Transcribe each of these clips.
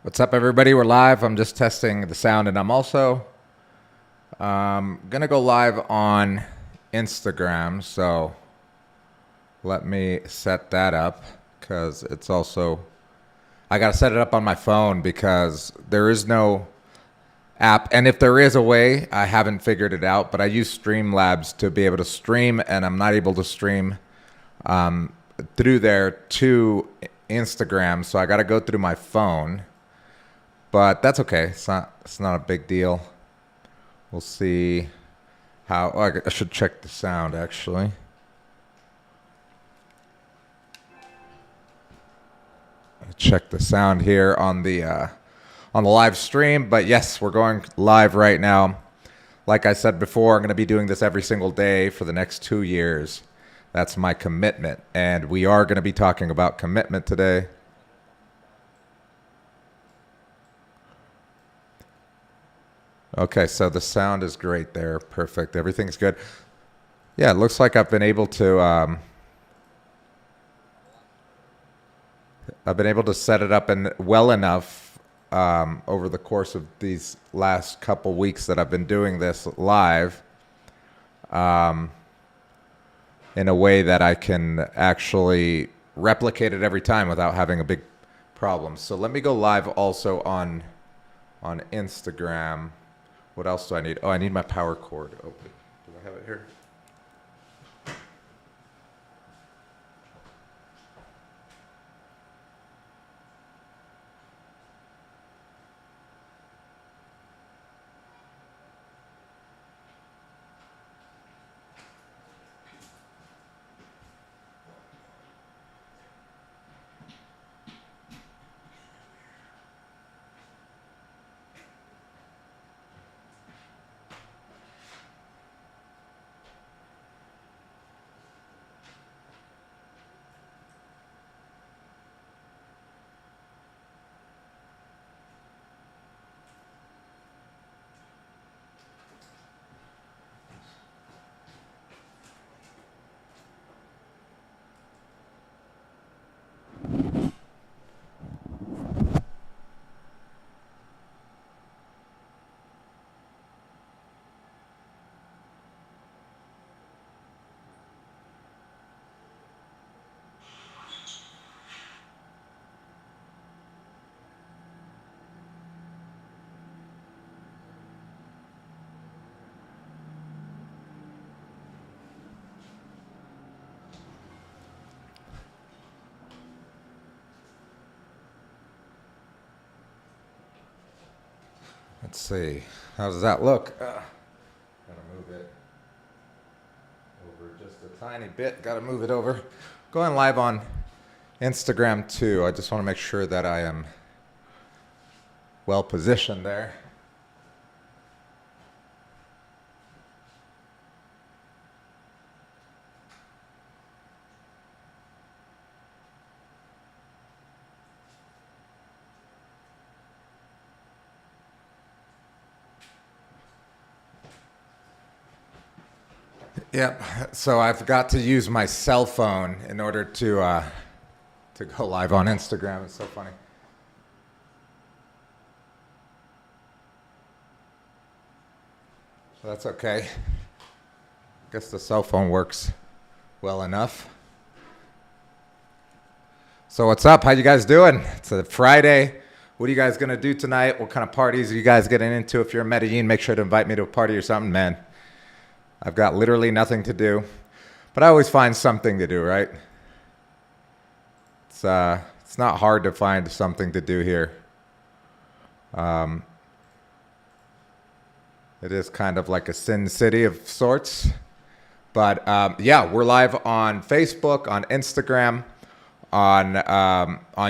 What's up, everybody? We're live. I'm just testing the sound, and I'm also gonna go live on Instagram. So let me set that up because it's also I gotta set it up on my phone because there is no app, and if there is a way, I haven't figured it out. But I use Streamlabs to be able to stream, and I'm not able to stream through there to Instagram. So I gotta go through my phone. But that's okay. It's not a big deal. We'll see how. Oh, I should check the sound actually. Check the sound here on the live stream. But yes, we're going live right now. Like I said before, I'm going to be doing this every single day for the next 2 years. That's my commitment, and we are going to be talking about commitment today. Okay, so the sound is great there. Perfect. Everything's good. Yeah, it looks like I've been able to set it up and well enough over the course of these last couple weeks that I've been doing this live in a way that I can actually replicate it every time without having a big problem. So let me go live also on Instagram. What else do I need? Oh, I need my power cord. Oh, do I have it here? Let's see. How does that look? Gotta move it over just a tiny bit. Gotta move it over. Going live on Instagram too. I just want to make sure that I am well positioned there. Yep. So I've got to use my cell phone in order to go live on Instagram. It's so funny. So that's okay. Guess the cell phone works well enough. So what's up? How you guys doing? It's a Friday. What are you guys gonna do tonight? What kind of parties are you guys getting into? If you're in Medellin, make sure to invite me to a party or something, man. I've got literally nothing to do, but I always find something to do, right? It's not hard to find something to do here. It is kind of like a sin city of sorts, but yeah, we're live on Facebook, on Instagram, on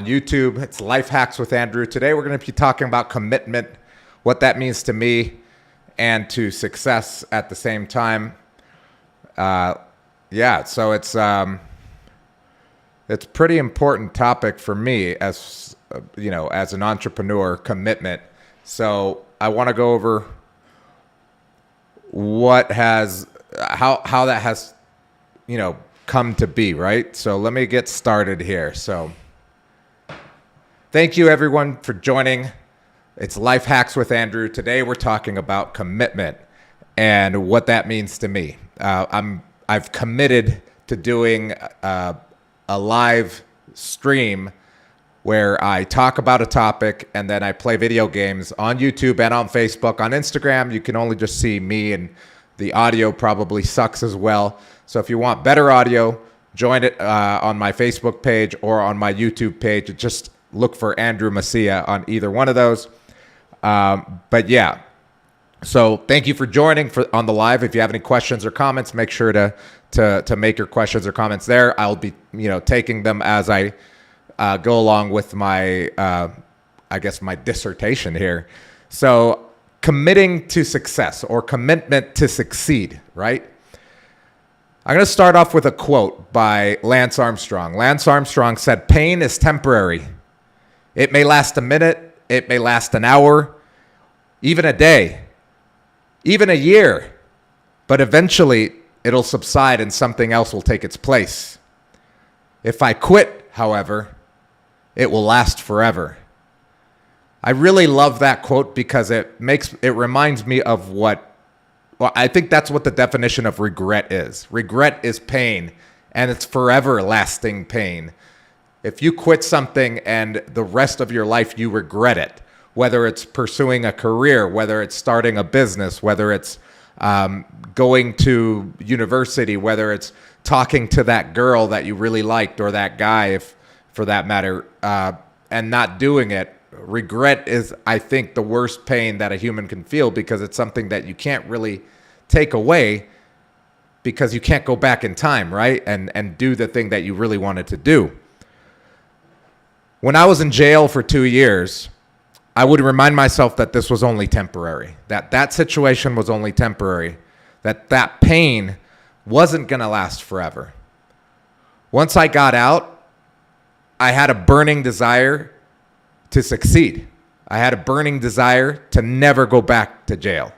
YouTube. It's Life Hacks with Andrew. Today we're going to be talking about commitment, what that means to me, and to success at the same time. Yeah, so it's pretty important topic for me as as an entrepreneur, commitment. So I want to go over how that has come to be, right? So let me get started here. So Thank you, everyone, for joining. It's Life Hacks with Andrew. Today, we're talking about commitment and what that means to me. I've committed to doing a live stream where I talk about a topic and then I play video games on YouTube and on Facebook. On Instagram, you can only just see me, and the audio probably sucks as well. So if you want better audio, join it on my Facebook page or on my YouTube page. Just look for Andrew Macia on either one of those. But yeah, so thank you for joining on the live. If you have any questions or comments, make sure to make your questions or comments there. I'll be taking them as I go along with my my dissertation here. So committing to success, or commitment to succeed, right? I'm going to start off with a quote by Lance Armstrong. Lance Armstrong said, "Pain is temporary. It may last a minute, it may last an hour, even a day, even a year, but eventually it'll subside and something else will take its place. If I quit, however, it will last forever." I really love that quote because it reminds me of I think that's what the definition of regret is. Regret is pain, and it's forever lasting pain. If you quit something and the rest of your life you regret it, whether it's pursuing a career, whether it's starting a business, whether it's going to university, whether it's talking to that girl that you really liked, or that guy, if for that matter, and not doing it, regret is, I think, the worst pain that a human can feel, because it's something that you can't really take away because you can't go back in time, right? And do the thing that you really wanted to do. When I was in jail for 2 years, I would remind myself that this was only temporary, that situation was only temporary, that pain wasn't going to last forever. Once I got out, I had a burning desire to succeed. I had a burning desire to never go back to jail.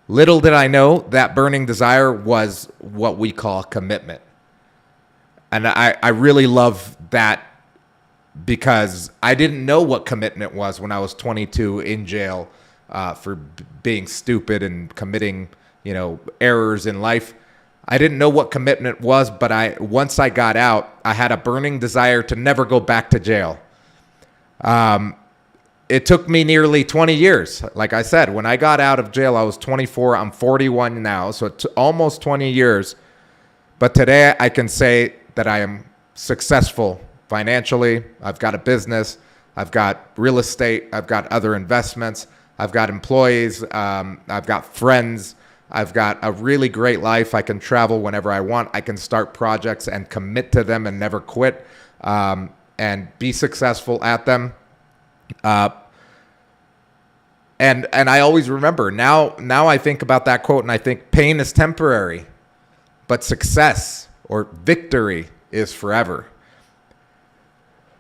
Little did I know that burning desire was what we call commitment. And I really love that, because I didn't know what commitment was when I was 22 in jail for being stupid and committing, errors in life. I didn't know what commitment was, but once I got out, I had a burning desire to never go back to jail. It took me nearly 20 years. Like I said, when I got out of jail, I was 24. I'm 41 now, so it's almost 20 years. But today I can say that I am successful financially. I've got a business. I've got real estate. I've got other investments. I've got employees. I've got friends. I've got a really great life. I can travel whenever I want. I can start projects and commit to them and never quit, and be successful at them. And I always remember, now I think about that quote and I think pain is temporary, but success or victory is forever.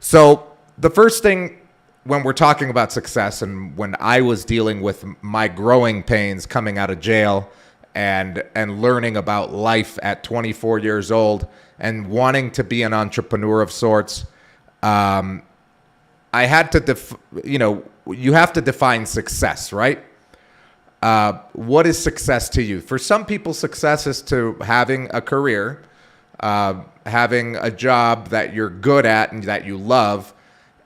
So the first thing when we're talking about success, and when I was dealing with my growing pains coming out of jail and learning about life at 24 years old and wanting to be an entrepreneur of sorts, I had to, you have to define success, right? What is success to you? For some people, success is to having a career, having a job that you're good at and that you love,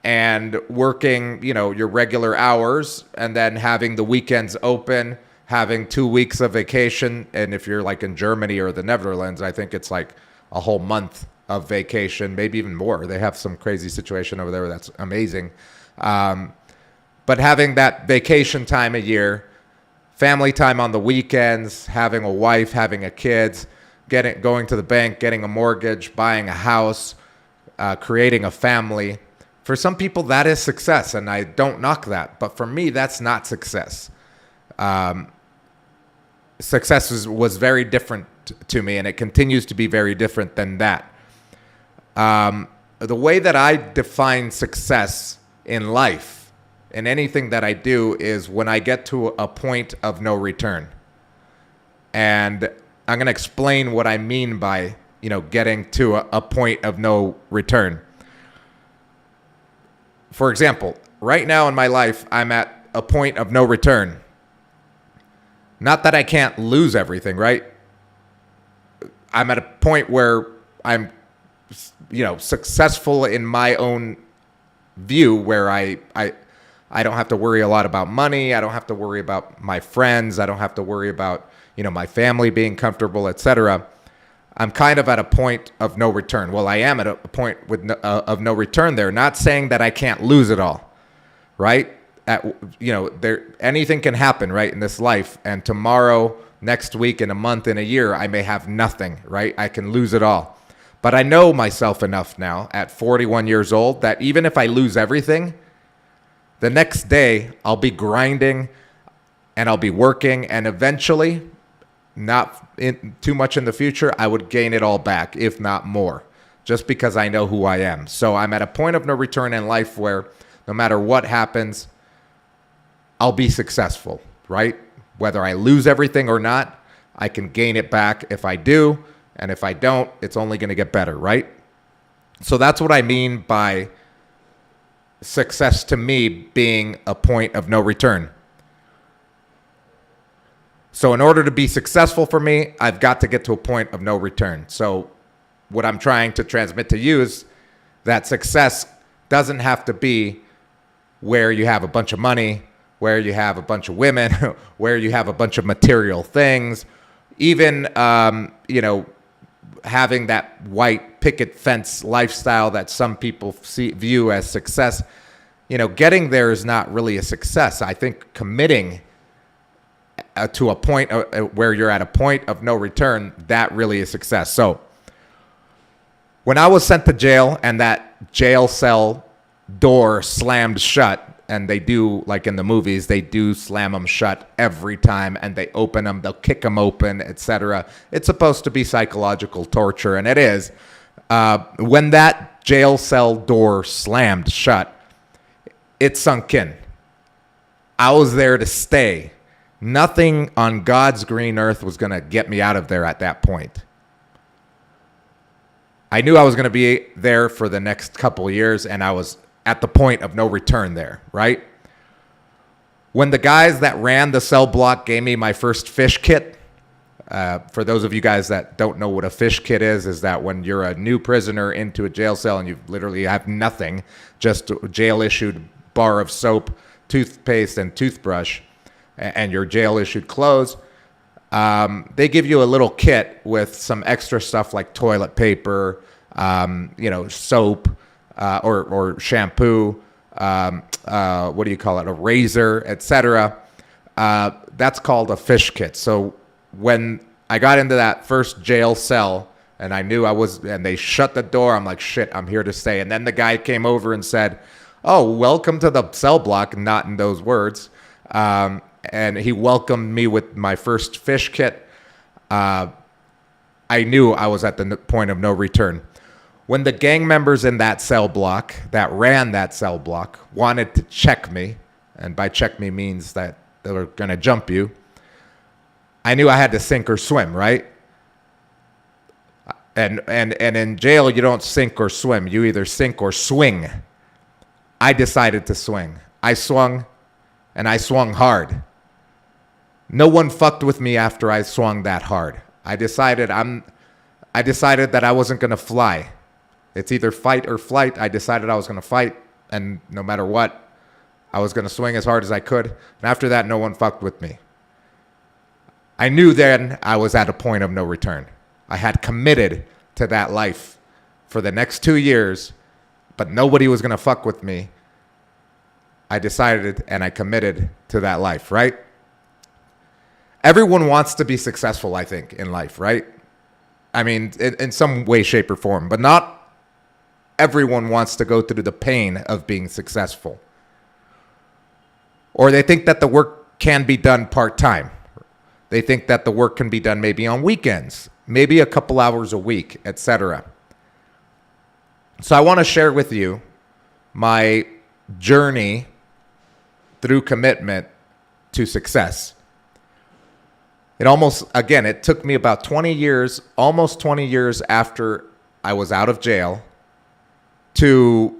and working, your regular hours, and then having the weekends open, having 2 weeks of vacation. And if you're like in Germany or the Netherlands, I think it's like a whole month of vacation, maybe even more. They have some crazy situation over there that's amazing. But having that vacation time a year, family time on the weekends, having a wife, having a kids, going to the bank, getting a mortgage, buying a house, creating a family. For some people, that is success, and I don't knock that. But for me, that's not success. Success was very different to me, and it continues to be very different than that. The way that I define success in life, in anything that I do, is when I get to a point of no return. And I'm going to explain what I mean by, getting to a point of no return. for example, right now in my life, I'm at a point of no return. Not that I can't lose everything, right? I'm at a point where I'm, successful in my own view, where I don't have to worry a lot about money. I don't have to worry about my friends. I don't have to worry about, my family being comfortable, etc. I'm kind of at a point of no return. Well, I am at a point of no return there. Not saying that I can't lose it all, right? Anything can happen, right, in this life. And tomorrow, next week, in a month, in a year, I may have nothing, right? I can lose it all. But I know myself enough now at 41 years old that even if I lose everything, the next day I'll be grinding and I'll be working, and eventually, not too much in the future, I would gain it all back, if not more, just because I know who I am. So I'm at a point of no return in life where no matter what happens, I'll be successful, right? Whether I lose everything or not, I can gain it back if I do. And if I don't, it's only going to get better, right? So that's what I mean by success to me being a point of no return. So in order to be successful for me, I've got to get to a point of no return. So what I'm trying to transmit to you is that success doesn't have to be where you have a bunch of money, where you have a bunch of women, where you have a bunch of material things, even, having that white picket fence lifestyle that some people view as success. Getting there is not really a success. I think committing to a point where you're at a point of no return, that really is success. So when I was sent to jail and that jail cell door slammed shut, and they do, like in the movies, they do slam them shut every time, and they open them, they'll kick them open, etc. It's supposed to be psychological torture, and it is. When that jail cell door slammed shut, it sunk in. I was there to stay. Nothing on God's green earth was going to get me out of there at that point. I knew I was going to be there for the next couple of years, and I was at the point of no return there, right? When the guys that ran the cell block gave me my first fish kit, for those of you guys that don't know what a fish kit is that when you're a new prisoner into a jail cell and you literally have nothing, just a jail-issued bar of soap, toothpaste, and toothbrush, and your jail-issued clothes, they give you a little kit with some extra stuff like toilet paper, soap, or shampoo, what do you call it, a razor, etc. That's called a fish kit. So when I got into that first jail cell and I knew and they shut the door, I'm like, shit, I'm here to stay. And then the guy came over and said, oh, welcome to the cell block, not in those words. And he welcomed me with my first fish kit. I knew I was at the point of no return. When the gang members in that cell block, that ran that cell block, wanted to check me, and by check me means that they were going to jump you, I knew I had to sink or swim, right? And in jail, you don't sink or swim. You either sink or swing. I decided to swing. I swung, and I swung hard. No one fucked with me after I swung that hard. I decided that I wasn't going to fly. It's either fight or flight. I decided I was going to fight, and no matter what, I was going to swing as hard as I could. And after that, no one fucked with me. I knew then I was at a point of no return. I had committed to that life for the next 2 years, but nobody was going to fuck with me. I decided and I committed to that life, right? Everyone wants to be successful, I think, in life, right? I mean, in some way, shape, or form, but not everyone wants to go through the pain of being successful. Or they think that the work can be done part-time. They think that the work can be done maybe on weekends, maybe a couple hours a week, etc. So I want to share with you my journey through commitment to success. It took me about 20 years, almost 20 years after I was out of jail, to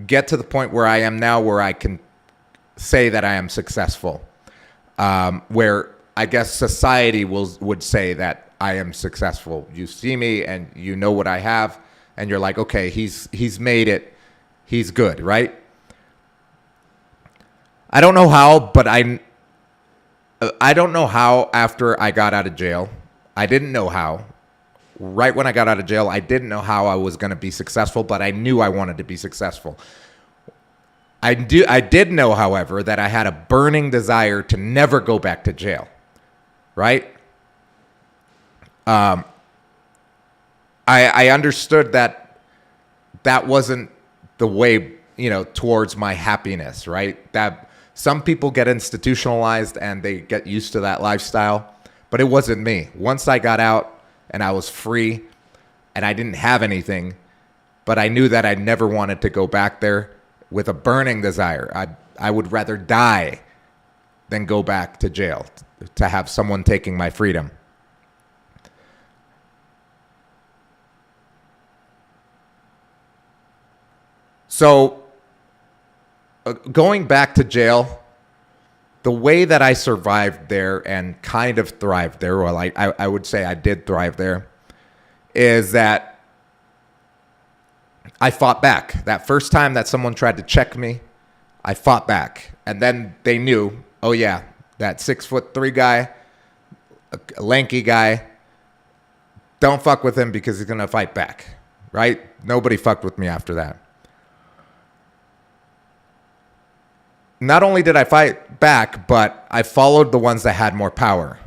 get to the point where I am now, where I can say that I am successful, where I guess society would say that I am successful. You see me and you know what I have, and you're like, okay, he's made it. He's good, right? I don't know how, but I don't know how after I got out of jail. I didn't know how. Right when I got out of jail, I didn't know how I was going to be successful, but I knew I wanted to be successful. I did know, however, that I had a burning desire to never go back to jail, right? I understood that wasn't the way, towards my happiness, right? That some people get institutionalized and they get used to that lifestyle, but it wasn't me. Once I got out and I was free and I didn't have anything, but I knew that I never wanted to go back there with a burning desire. I would rather die than go back to jail to have someone taking my freedom. So going back to jail, the way that I survived there and kind of thrived there, or like I would say I did thrive there, is that I fought back. That first time that someone tried to check me, I fought back. And then they knew, oh yeah, that 6'3" guy, a lanky guy, don't fuck with him because he's going to fight back, right? Nobody fucked with me after that. Not only did I fight back, but I followed the ones that had more power.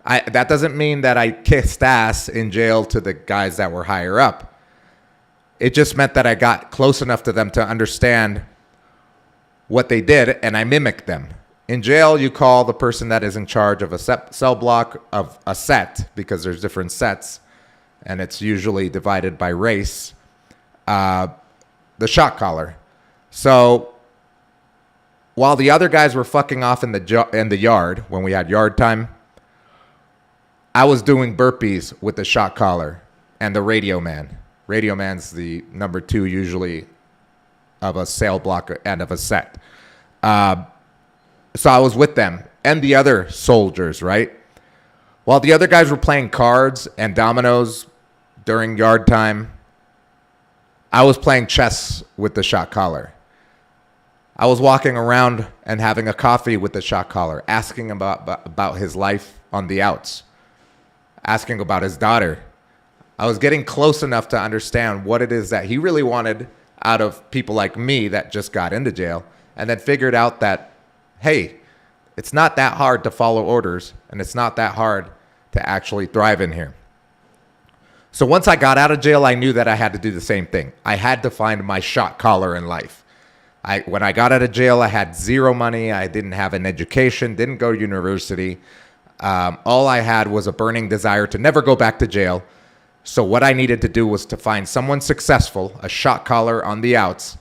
That doesn't mean that I kissed ass in jail to the guys that were higher up. It just meant that I got close enough to them to understand what they did, and I mimicked them. In jail, you call the person that is in charge of a cell block of a set, because there's different sets, and it's usually divided by race, the shot caller. So while the other guys were fucking off in the yard, when we had yard time, I was doing burpees with the shot caller and the radio man. Radio man's the number 2 usually of a sale block and of a set. So I was with them and the other soldiers, right? While the other guys were playing cards and dominoes during yard time, I was playing chess with the shot caller. I was walking around and having a coffee with the shot caller, asking about his life on the outs, asking about his daughter. I was getting close enough to understand what it is that he really wanted out of people like me that just got into jail, and then figured out that, hey, it's not that hard to follow orders, and it's not that hard to actually thrive in here. So once I got out of jail, I knew that I had to do the same thing. I had to find my shot caller in life. When I got out of jail, I had zero money. I didn't have an education, didn't go to university. All I had was a burning desire to never go back to jail. So what I needed to do was to find someone successful, a shot caller on the outs,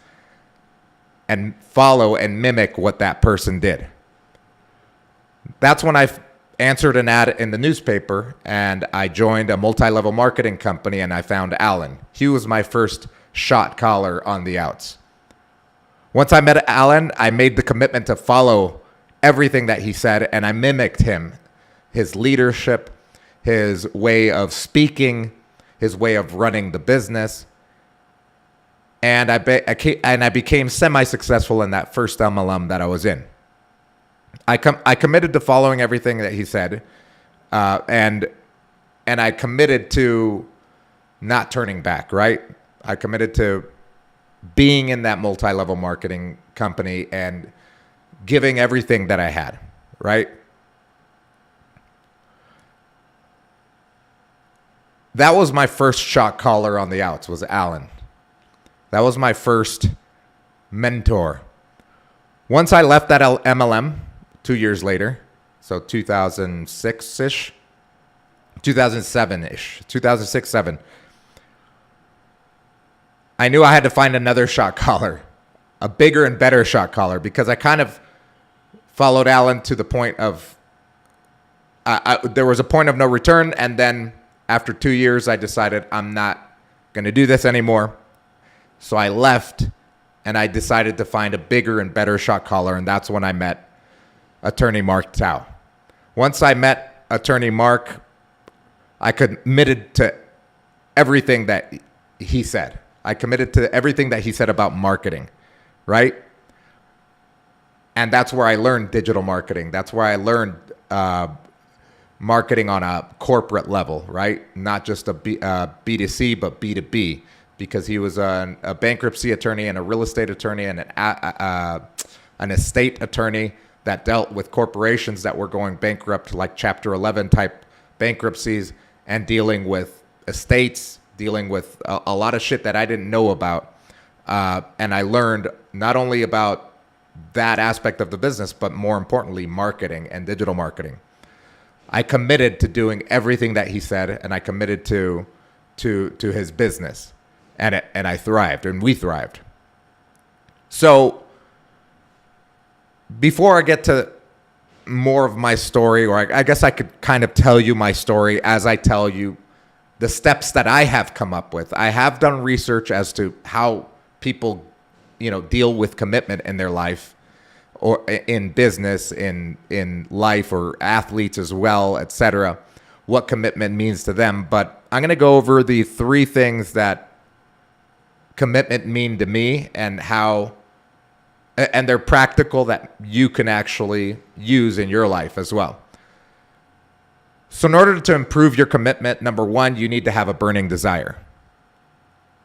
and follow and mimic what that person did. That's when I answered an ad in the newspaper, and I joined a multi-level marketing company, and I found Alan. He was my first shot caller on the outs. Once I met Alan, I made the commitment to follow everything that he said, and I mimicked him, his leadership, his way of speaking, his way of running the business. And I became semi-successful in that first MLM that I was in. I committed to following everything that he said, and I committed to not turning back, right? I committed to being in that multi-level marketing company and giving everything that I had, right? That was my first shot caller on the outs, was Alan. That was my first mentor. Once I left that MLM 2 years later, so 2006-ish, 2007-ish, 2006-7, I knew I had to find another shot caller, a bigger and better shot caller, because I kind of followed Alan to the point of, there was a point of no return, and then after 2 years, I decided I'm not going to do this anymore. So I left and I decided to find a bigger and better shot caller. And that's when I met attorney Mark Tao. Once I met attorney Mark, I committed to everything that he said. I committed to everything that he said about marketing, right? And that's where I learned digital marketing. That's where I learned marketing on a corporate level, right? Not just a B2C, but B2B, because he was a bankruptcy attorney and a real estate attorney and an estate attorney that dealt with corporations that were going bankrupt, like Chapter 11 type bankruptcies, and dealing with estates, dealing with a lot of shit that I didn't know about. And I learned not only about that aspect of the business, but more importantly, marketing and digital marketing. I committed to doing everything that he said, and I committed to his business, and I thrived, and we thrived. So before I get to more of my story, or I guess I could kind of tell you my story as I tell you the steps that I have come up with. I have done research as to how people, deal with commitment in their life, or in business, in life, or athletes as well, etc. What commitment means to them. But I'm going to go over the 3 things that commitment mean to me, and they're practical, that you can actually use in your life as well. So in order to improve your commitment, number 1, you need to have a burning desire.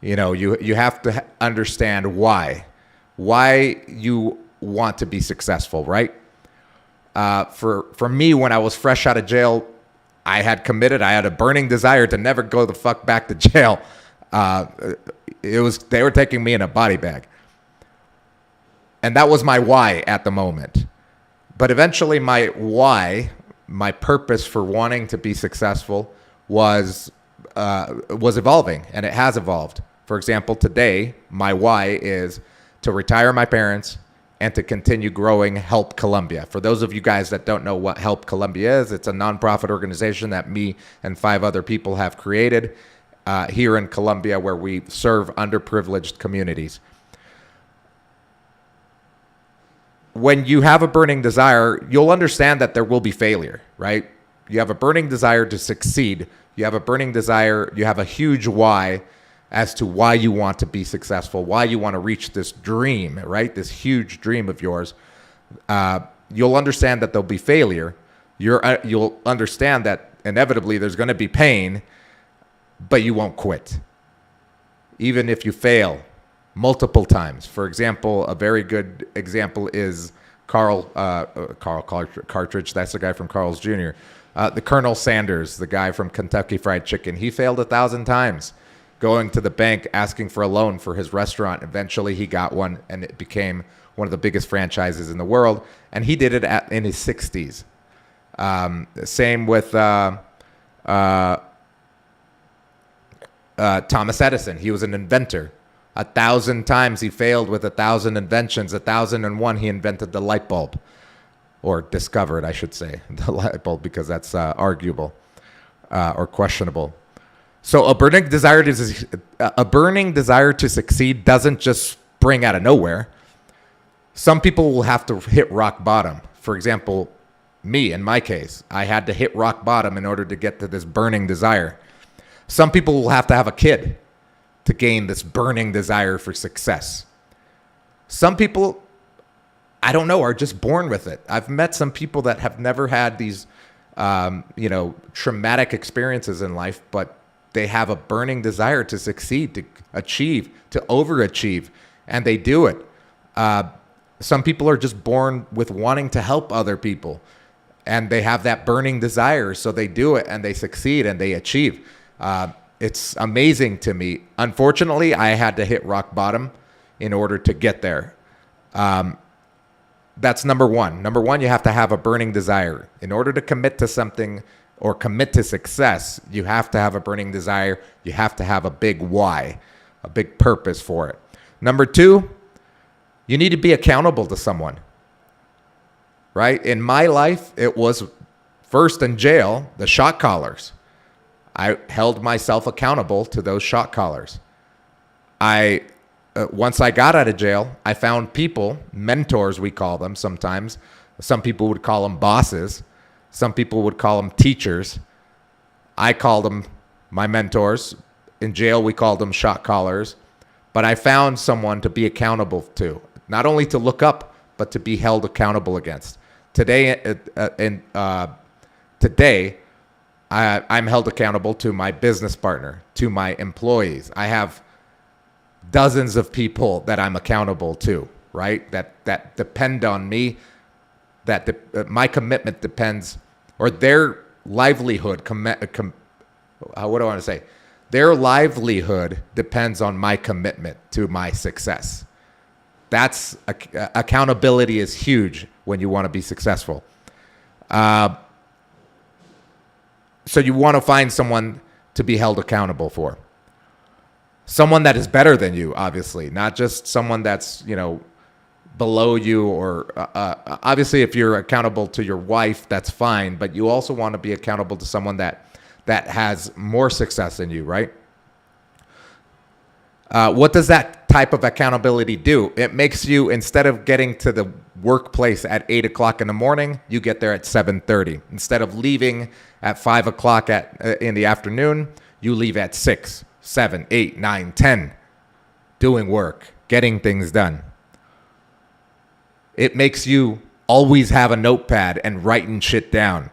You have to understand why you want to be successful, right? For me, when I was fresh out of jail, I had committed. I had a burning desire to never go the fuck back to jail. They were taking me in a body bag. And that was my why at the moment. But eventually my why, my purpose for wanting to be successful was evolving, and it has evolved. For example, today, my why is to retire my parents and to continue growing Help Colombia. For those of you guys that don't know what Help Colombia is, it's a nonprofit organization that me and 5 other people have created here in Colombia, where we serve underprivileged communities. When you have a burning desire, you'll understand that there will be failure, right? You have a burning desire to succeed. You have a burning desire. You have a huge why as to why you want to be successful, why you want to reach this dream, right? This huge dream of yours. You'll understand that there'll be failure. You'll understand that inevitably there's going to be pain, but you won't quit. Even if you fail multiple times. For example, a very good example is Carl Cartridge. That's the guy from Carl's Jr. The Colonel Sanders, the guy from Kentucky Fried Chicken. He failed 1,000 times going to the bank asking for a loan for his restaurant. Eventually he got one, and it became one of the biggest franchises in the world. And he did it in his 60s. Same with Thomas Edison. He was an inventor. 1,000 times he failed with 1,000 inventions. 1,001 he invented the light bulb, or discovered, I should say, the light bulb, because that's arguable or questionable. So a burning desire to succeed doesn't just spring out of nowhere. Some people will have to hit rock bottom. For example, me, in my case, I had to hit rock bottom in order to get to this burning desire. Some people will have to have a kid to gain this burning desire for success. Some people, I don't know, are just born with it. I've met some people that have never had these, traumatic experiences in life, but they have a burning desire to succeed, to achieve, to overachieve, and they do it. Some people are just born with wanting to help other people, and they have that burning desire, so they do it, and they succeed, and they achieve. It's amazing to me. Unfortunately, I had to hit rock bottom in order to get there. That's number 1. Number 1, you have to have a burning desire. In order to commit to something or commit to success, you have to have a burning desire. You have to have a big why, a big purpose for it. Number 2, you need to be accountable to someone, right? In my life, it was first in jail, the shot callers. I held myself accountable to those shot callers. I once I got out of jail, I found people, mentors we call them sometimes. Some people would call them bosses. Some people would call them teachers. I called them my mentors. In jail, we called them shot callers. But I found someone to be accountable to, not only to look up, but to be held accountable against. Today, I'm held accountable to my business partner, to my employees. I have dozens of people that I'm accountable to, right? That depend on me. My commitment depends, or their livelihood. What do I want to say? Their livelihood depends on my commitment to my success. That's accountability is huge when you want to be successful. So you want to find someone to be held accountable for. Someone that is better than you, obviously, not just someone that's, below you, or obviously if you're accountable to your wife, that's fine, but you also want to be accountable to someone that has more success than you, right? What does that type of accountability do? It makes you, instead of getting to the workplace at 8 o'clock in the morning, you get there at 7:30. Instead of leaving at 5 o'clock in the afternoon, you leave at 6, 7, 8, 9, 10, doing work, getting things done. It makes you always have a notepad and writing shit down.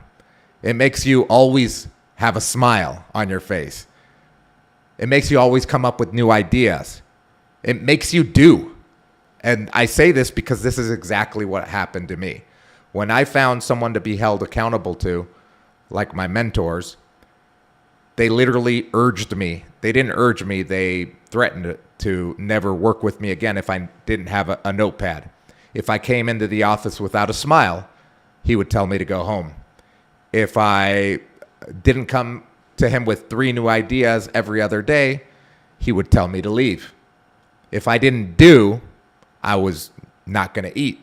It makes you always have a smile on your face. It makes you always come up with new ideas. It makes you do. And I say this because this is exactly what happened to me. When I found someone to be held accountable to, like my mentors, they literally urged me. They didn't urge me. They threatened to never work with me again if I didn't have a notepad. If I came into the office without a smile, he would tell me to go home. If I didn't come to him with 3 new ideas every other day, he would tell me to leave. If I didn't do, I was not going to eat.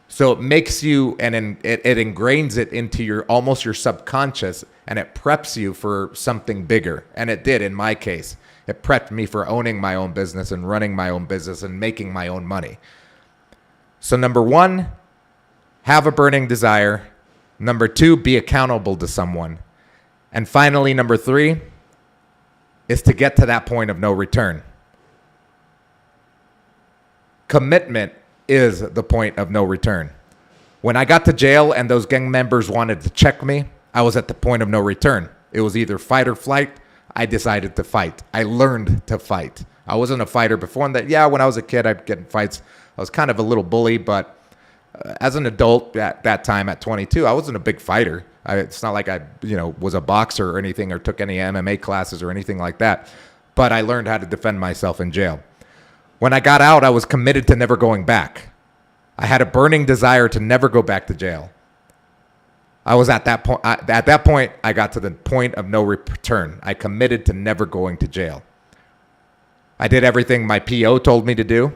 So it makes you, and it ingrains it into your subconscious, and it preps you for something bigger. And it did in my case. It prepped me for owning my own business and running my own business and making my own money. So number 1, have a burning desire. Number 2, be accountable to someone. And finally, number 3 is to get to that point of no return. Commitment is the point of no return. When I got to jail and those gang members wanted to check me, I was at the point of no return. It was either fight or flight. I decided to fight. I learned to fight. I wasn't a fighter before that. Yeah, when I was a kid, I'd get in fights. I was kind of a little bully, but as an adult at that time, at 22, I wasn't a big fighter. It's not like I, was a boxer or anything, or took any MMA classes or anything like that. But I learned how to defend myself in jail. When I got out, I was committed to never going back. I had a burning desire to never go back to jail. I was at that point. At that point, I got to the point of no return. I committed to never going to jail. I did everything my PO told me to do.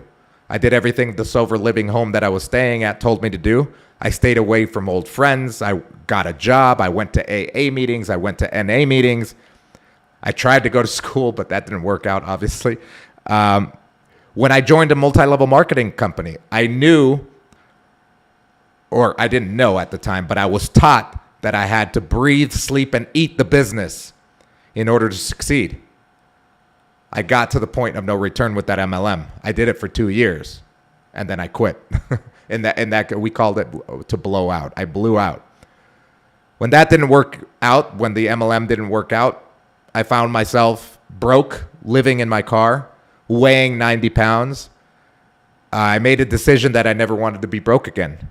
I did everything the sober living home that I was staying at told me to do. I stayed away from old friends. I got a job. I went to AA meetings. I went to NA meetings. I tried to go to school, but that didn't work out, obviously. When I joined a multi-level marketing company, I knew, or I didn't know at the time, but I was taught that I had to breathe, sleep, and eat the business in order to succeed. I got to the point of no return with that MLM. I did it for 2 years, and then I quit. In that we called it to blow out. I blew out. When that didn't work out, when the MLM didn't work out, I found myself broke, living in my car, weighing 90 pounds. I made a decision that I never wanted to be broke again.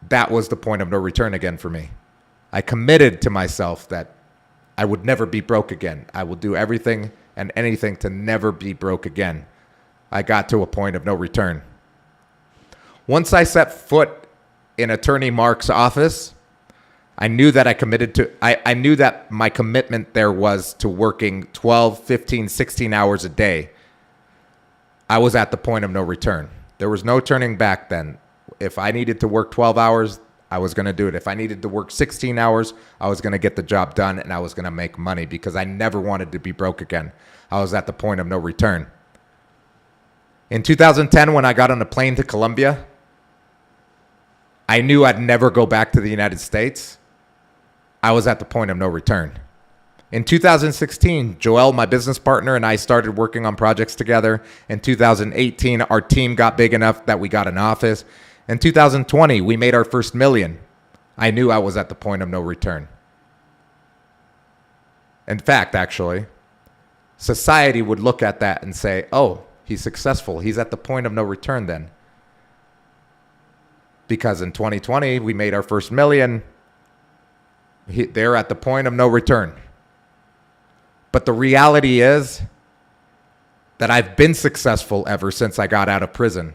That was the point of no return again for me. I committed to myself that I would never be broke again. I will do everything and anything to never be broke again. I got to a point of no return. Once I set foot in Attorney Mark's office, I knew that I knew that my commitment there was to working 12, 15, 16 hours a day. I was at the point of no return. There was no turning back then. If I needed to work 12 hours, I was going to do it. If I needed to work 16 hours, I was going to get the job done, and I was going to make money because I never wanted to be broke again. I was at the point of no return. In 2010, when I got on a plane to Colombia, I knew I'd never go back to the United States. I was at the point of no return. In 2016, Joel, my business partner, and I started working on projects together. In 2018, our team got big enough that we got an office. In 2020, we made our first million. I knew I was at the point of no return. In fact, actually, society would look at that and say, oh, he's successful. He's at the point of no return then. Because in 2020, we made our first million. They're at the point of no return. But the reality is that I've been successful ever since I got out of prison.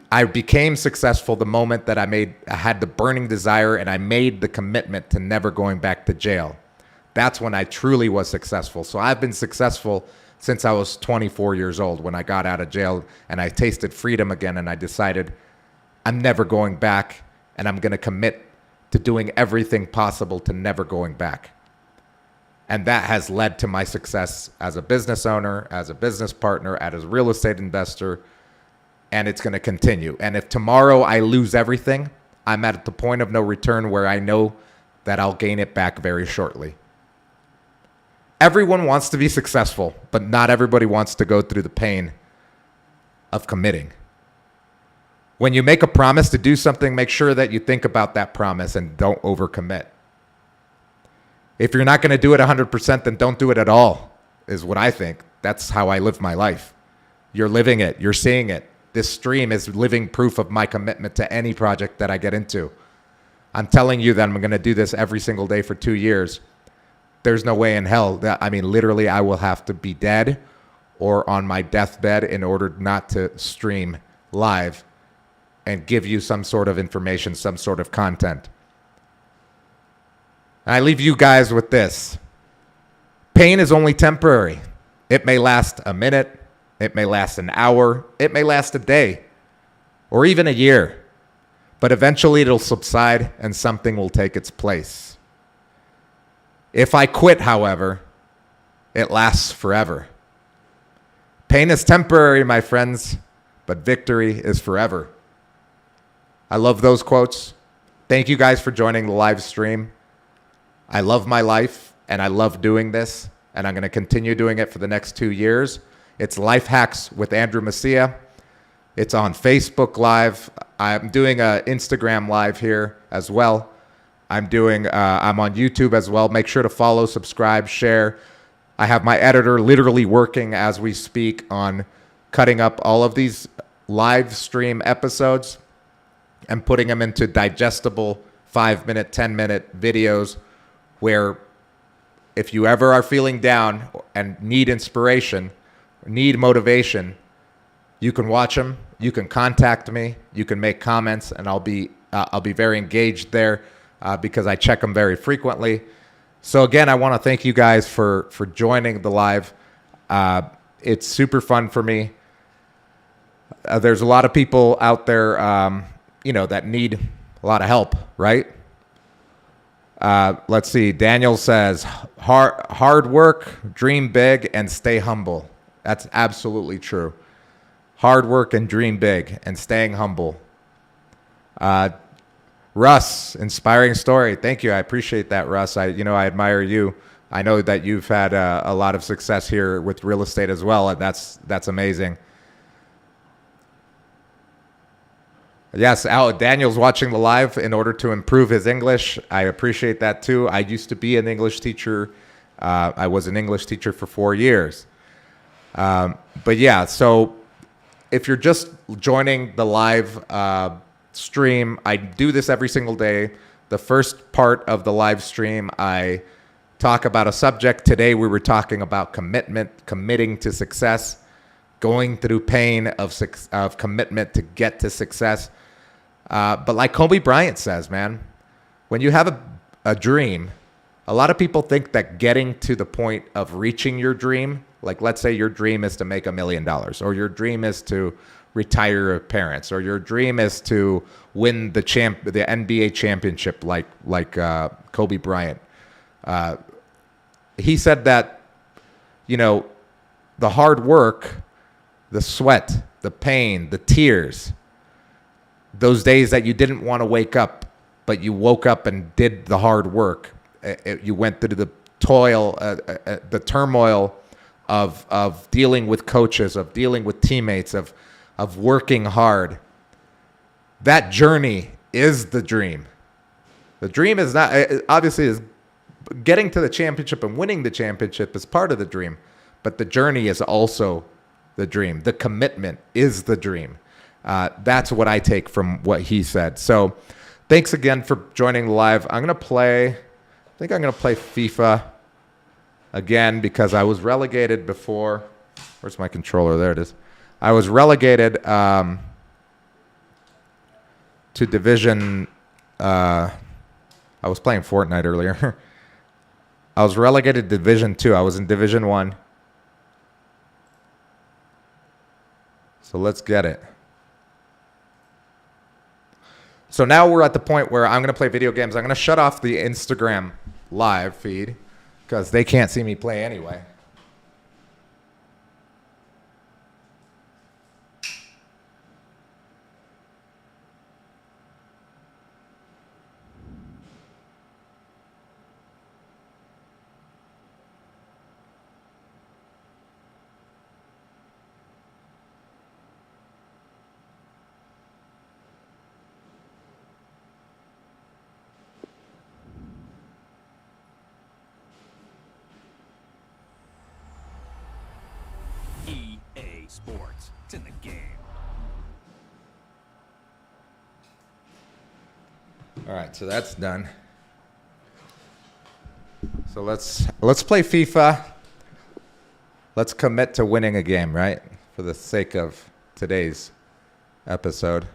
I became successful the moment that I had the burning desire and I made the commitment to never going back to jail. That's when I truly was successful. So I've been successful since I was 24 years old when I got out of jail and I tasted freedom again and I decided I'm never going back and I'm going to commit to doing everything possible to never going back. And that has led to my success as a business owner, as a business partner, as a real estate investor, and it's going to continue. And if tomorrow I lose everything, I'm at the point of no return where I know that I'll gain it back very shortly. Everyone wants to be successful, but not everybody wants to go through the pain of committing. When you make a promise to do something, make sure that you think about that promise and don't overcommit. If you're not going to do it 100%, then don't do it at all, is what I think. That's how I live my life. You're living it. You're seeing it. This stream is living proof of my commitment to any project that I get into. I'm telling you that I'm going to do this every single day for 2 years. There's no way in hell that, literally, I will have to be dead or on my deathbed in order not to stream live and give you some sort of information, some sort of content. I leave you guys with this. Pain is only temporary. It may last a minute. It may last an hour. It may last a day or even a year. But eventually it'll subside and something will take its place. If I quit, however, it lasts forever. Pain is temporary, my friends, but victory is forever. I love those quotes. Thank you guys for joining the live stream. I love my life, and I love doing this, and I'm going to continue doing it for the next 2 years. It's Life Hacks with Andrew Messia. It's on Facebook Live. I'm doing an Instagram Live here as well. I'm on YouTube as well. Make sure to follow, subscribe, share. I have my editor literally working as we speak on cutting up all of these live stream episodes and putting them into digestible 5-minute, 10-minute videos where if you ever are feeling down and need inspiration, need motivation, you can watch them, you can contact me, you can make comments, and I'll be very engaged there because I check them very frequently. So again, I want to thank you guys for joining the live. It's super fun for me. There's a lot of people out there, that need a lot of help, right? Let's see. Daniel says, hard work, dream big, and stay humble. That's absolutely true. Hard work and dream big and staying humble. Russ, inspiring story. Thank you. I appreciate that, Russ. I admire you. I know that you've had a lot of success here with real estate as well, and that's amazing. Yes, Daniel's watching the live in order to improve his English. I appreciate that too. I used to be an English teacher. I was an English teacher for 4 years. But yeah, so if you're just joining the live stream, I do this every single day. The first part of the live stream, I talk about a subject. Today we were talking about committing to success, going through pain of commitment to get to success. But like Kobe Bryant says, man, when you have a dream, a lot of people think that getting to the point of reaching your dream, like let's say your dream is to make $1 million or your dream is to retire your parents, or your dream is to win the NBA championship like Kobe Bryant. He said that, the hard work, the sweat, the pain, the tears, those days that you didn't want to wake up, but you woke up and did the hard work. You went through the toil, the turmoil of dealing with coaches, of dealing with teammates, of working hard. That journey is the dream. The dream is not, obviously, is getting to the championship and winning the championship is part of the dream, but the journey is also the dream. The commitment is the dream. That's what I take from what he said. So thanks again for joining live. I think I'm going to play FIFA again because I was relegated before. Where's my controller? There it is. I was relegated to Division. I was playing Fortnite earlier. I was relegated to Division 2. I was in Division 1. So let's get it. So now we're at the point where I'm going to play video games. I'm going to shut off the Instagram live feed because they can't see me play anyway. Sports. It's in the game. All right, so that's done. So let's play FIFA. Let's commit to winning a game, right? For the sake of today's episode.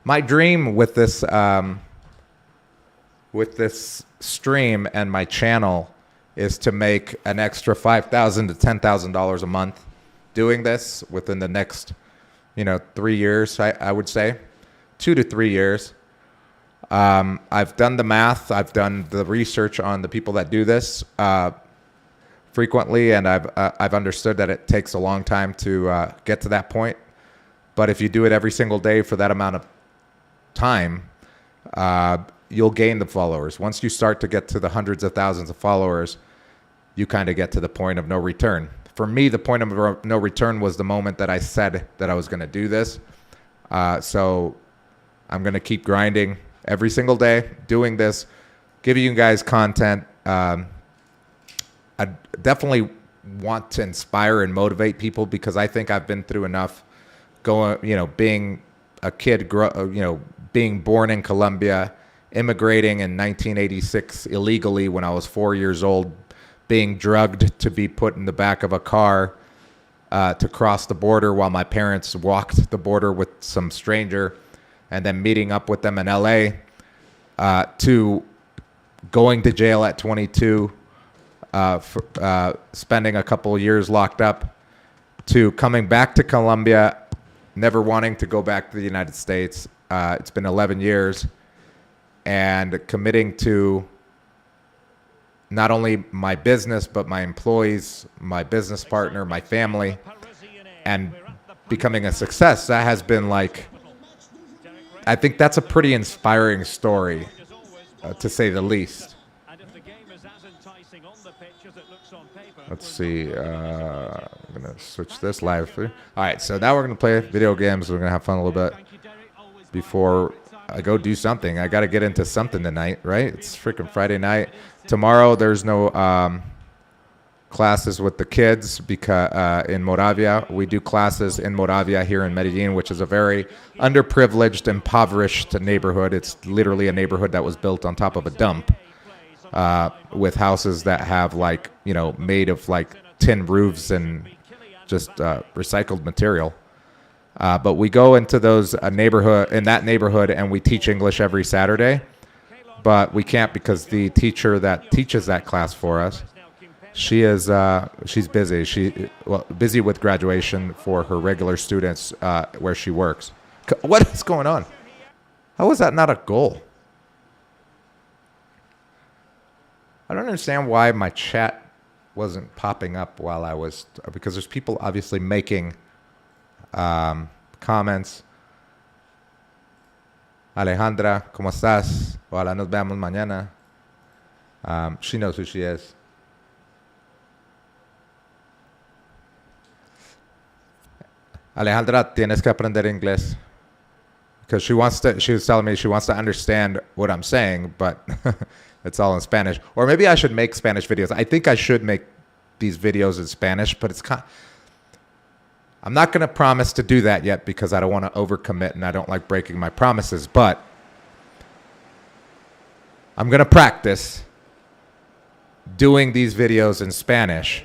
My dream with this stream and my channel is to make an extra $5,000 to $10,000 a month doing this within the next, 3 years, I would say, 2 to 3 years. I've done the math. I've done the research on the people that do this frequently, and I've understood that it takes a long time to get to that point. But if you do it every single day for that amount of time, you'll gain the followers. Once you start to get to the hundreds of thousands of followers, you kind of get to the point of no return. For me, the point of no return was the moment that I said that I was going to do this. So I'm going to keep grinding every single day, doing this, giving you guys content. I definitely want to inspire and motivate people because I think I've been through enough being a kid, being born in Colombia, immigrating in 1986 illegally when I was 4 years old, being drugged to be put in the back of a car to cross the border while my parents walked the border with some stranger, and then meeting up with them in LA, to going to jail at 22, for spending a couple of years locked up, to coming back to Colombia, never wanting to go back to the United States. It's been 11 years. And committing to not only my business, but my employees, my business partner, my family, and becoming a success. That has been I think that's a pretty inspiring story, to say the least. Let's see. I'm going to switch this live. All right, so now we're going to play video games. We're going to have fun a little bit before I go do something. I got to get into something tonight, right? It's freaking Friday night. Tomorrow there's no classes with the kids because in Moravia. We do classes in Moravia here in Medellin, which is a very underprivileged, impoverished neighborhood. It's literally a neighborhood that was built on top of a dump, with houses that have made of tin roofs and just recycled material. But we go into those neighborhood, and we teach English every Saturday. but we can't because the teacher that teaches that class for us, she's busy. Busy with graduation for her regular students where she works. What is going on? How is that not a goal? I don't understand why my chat wasn't popping up while I was, because there's people obviously making comments. Alejandra, ¿cómo estás? Ojalá nos veamos mañana. She knows who she is. Alejandra, tienes que aprender inglés. Because she was telling me she wants to understand what I'm saying, but it's all in Spanish. Or maybe I should make Spanish videos. I think I should make these videos in Spanish, but I'm not going to promise to do that yet because I don't want to overcommit and I don't like breaking my promises, but I'm going to practice doing these videos in Spanish.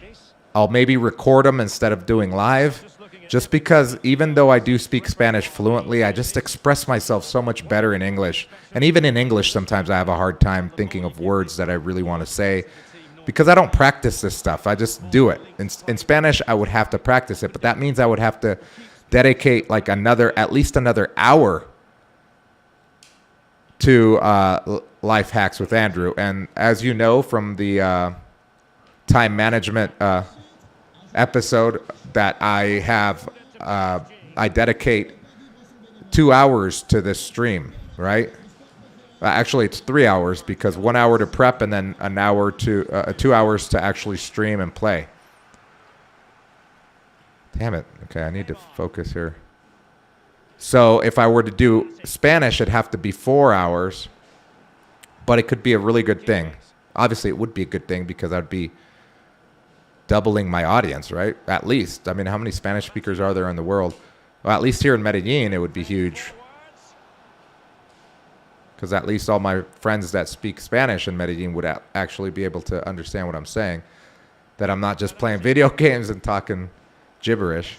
I'll maybe record them instead of doing live, just because even though I do speak Spanish fluently, I just express myself so much better in English. And even in English, sometimes I have a hard time thinking of words that I really want to say because I don't practice this stuff. I just do it. In Spanish, I would have to practice it, but that means I would have to dedicate like at least another hour to Life Hacks with Andrew. And as you know from the time management episode that I have, I dedicate 2 hours to this stream, right? Actually, it's 3 hours because 1 hour to prep and then 2 hours to actually stream and play. Damn it. Okay, I need to focus here. So if I were to do Spanish, it'd have to be 4 hours, but it could be a really good thing. Obviously, it would be a good thing because I'd be doubling my audience, right? At least. I mean, how many Spanish speakers are there in the world? Well, at least here in Medellin, it would be huge. Because at least all my friends that speak Spanish in Medellin would actually be able to understand what I'm saying. That I'm not just playing video games and talking gibberish.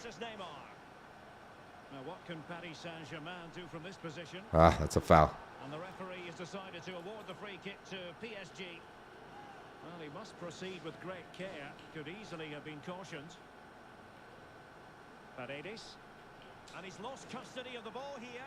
Ah, that's a foul. And the referee has decided to award the free kick to PSG. Well, he must proceed with great care. Could easily have been cautioned. Paredes. And he's lost custody of the ball here.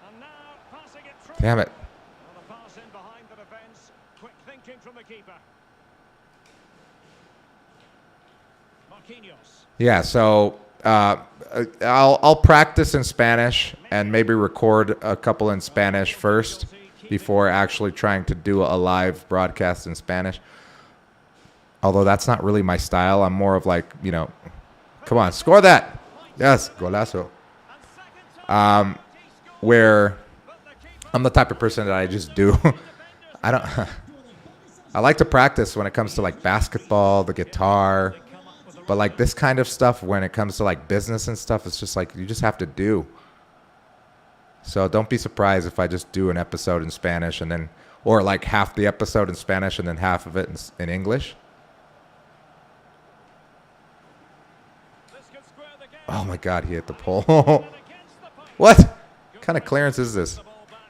And now passing it through. Damn it. Well, the pass in behind the defence. Quick thinking from the keeper. Marquinhos. Yeah, so I'll practice in Spanish and maybe record a couple in Spanish first before actually trying to do a live broadcast in Spanish. Although that's not really my style. I'm more of like, come on, score that. Yes, golazo. Where I'm the type of person that I just do. I like to practice when it comes to like basketball, the guitar. But like this kind of stuff, when it comes to like business and stuff, it's just like you just have to do. So don't be surprised if I just do an episode in Spanish and then, or like half the episode in Spanish and then half of it in English. Oh my God, he hit the pole. What kind of clearance is this?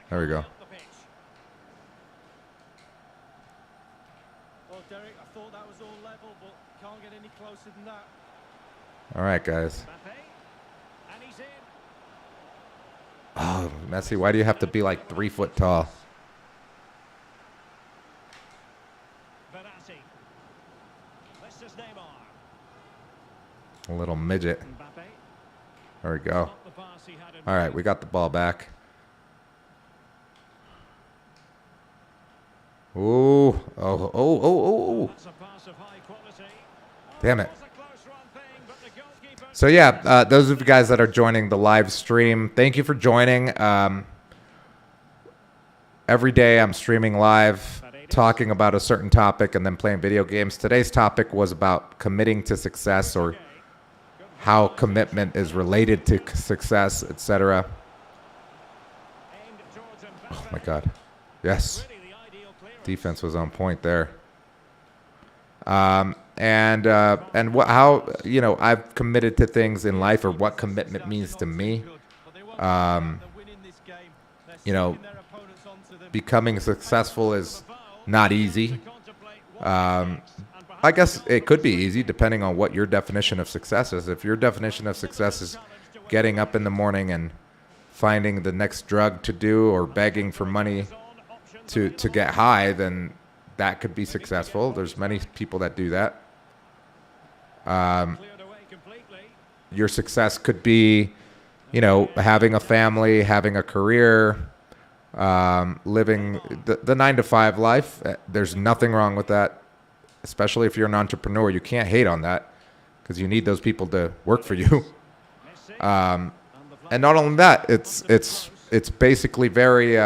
There we go. All right, guys. Oh, Messi, why do you have to be like 3 foot tall? A little midget. There we go. All right, we got the ball back. Ooh. Oh. Damn it. So yeah, those of you guys that are joining the live stream, thank you for joining. Every day I'm streaming live, talking about a certain topic and then playing video games. Today's topic was about committing to success, or how commitment is related to success, etc. Oh my God. Yes. Defense was on point there. and how I've committed to things in life, or what commitment means to me. Um, you know, Becoming successful is not easy. I guess it could be easy depending on what your definition of success is. If your definition of success is getting up in the morning and finding the next drug to do, or begging for money to get high, then that could be successful. There's many people that do that. Your success could be, having a family, having a career, living the 9-to-5 life. There's nothing wrong with that, especially if you're an entrepreneur. You can't hate on that because you need those people to work for you. And not only that, it's basically very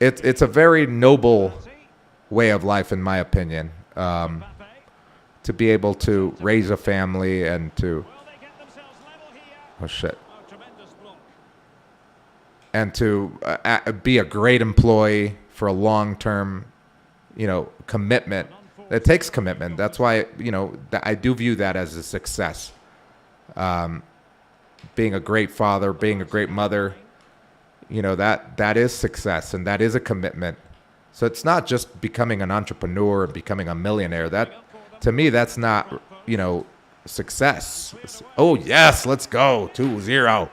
it's a very noble way of life, in my opinion, to be able to raise a family and to and to be a great employee for a long-term, commitment. It takes commitment. That's why, I do view that as a success. Being a great father, being a great mother, that is success, and that is a commitment. So it's not just becoming an entrepreneur and becoming a millionaire. That, to me, that's not, success. Oh, yes, let's go. 2-0.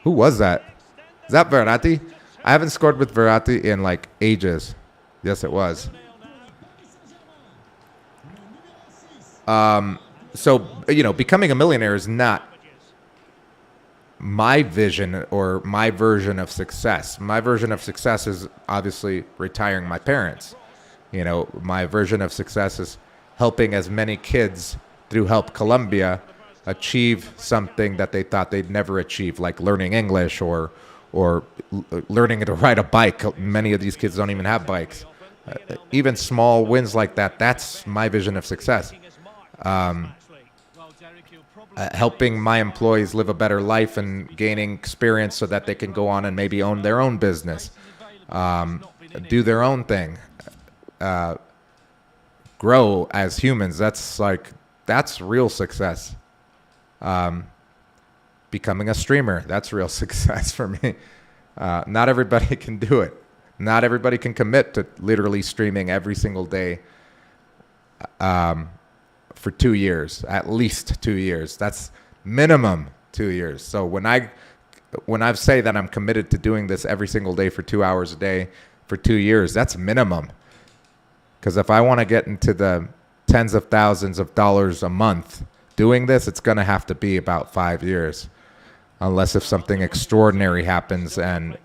Who was that? Is that Verratti? I haven't scored with Verratti in like ages. Yes, it was. So, becoming a millionaire is not my vision or my version of success. My version of success is obviously retiring my parents. My version of success is helping as many kids through Help Columbia achieve something that they thought they'd never achieve, like learning English or learning to ride a bike. Many of these kids don't even have bikes. Even small wins like that, that's my vision of success. Helping my employees live a better life and gaining experience so that they can go on and maybe own their own business, do their own thing, grow as humans. That's real success. Becoming a streamer, that's real success for me. Not everybody can do it. Not everybody can commit to literally streaming every single day for 2 years, at least 2 years. That's minimum 2 years. So when I say that I'm committed to doing this every single day for 2 hours a day for 2 years, that's minimum. Because if I want to get into the tens of thousands of dollars a month doing this, it's going to have to be about 5 years. Unless if something extraordinary happens, and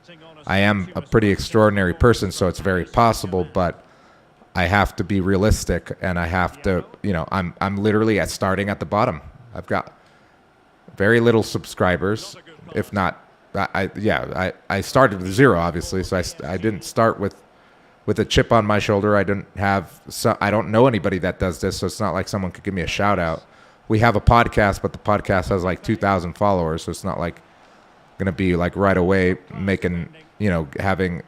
I am a pretty extraordinary person, so it's very possible, but I have to be realistic, and I have to, I'm literally starting at the bottom. I've got very little subscribers, if not, I started with 0, obviously, so I didn't start with a chip on my shoulder. I don't know anybody that does this, so it's not like someone could give me a shout out. We have a podcast, but the podcast has like 2,000 followers, so it's not like going to be like right away making, having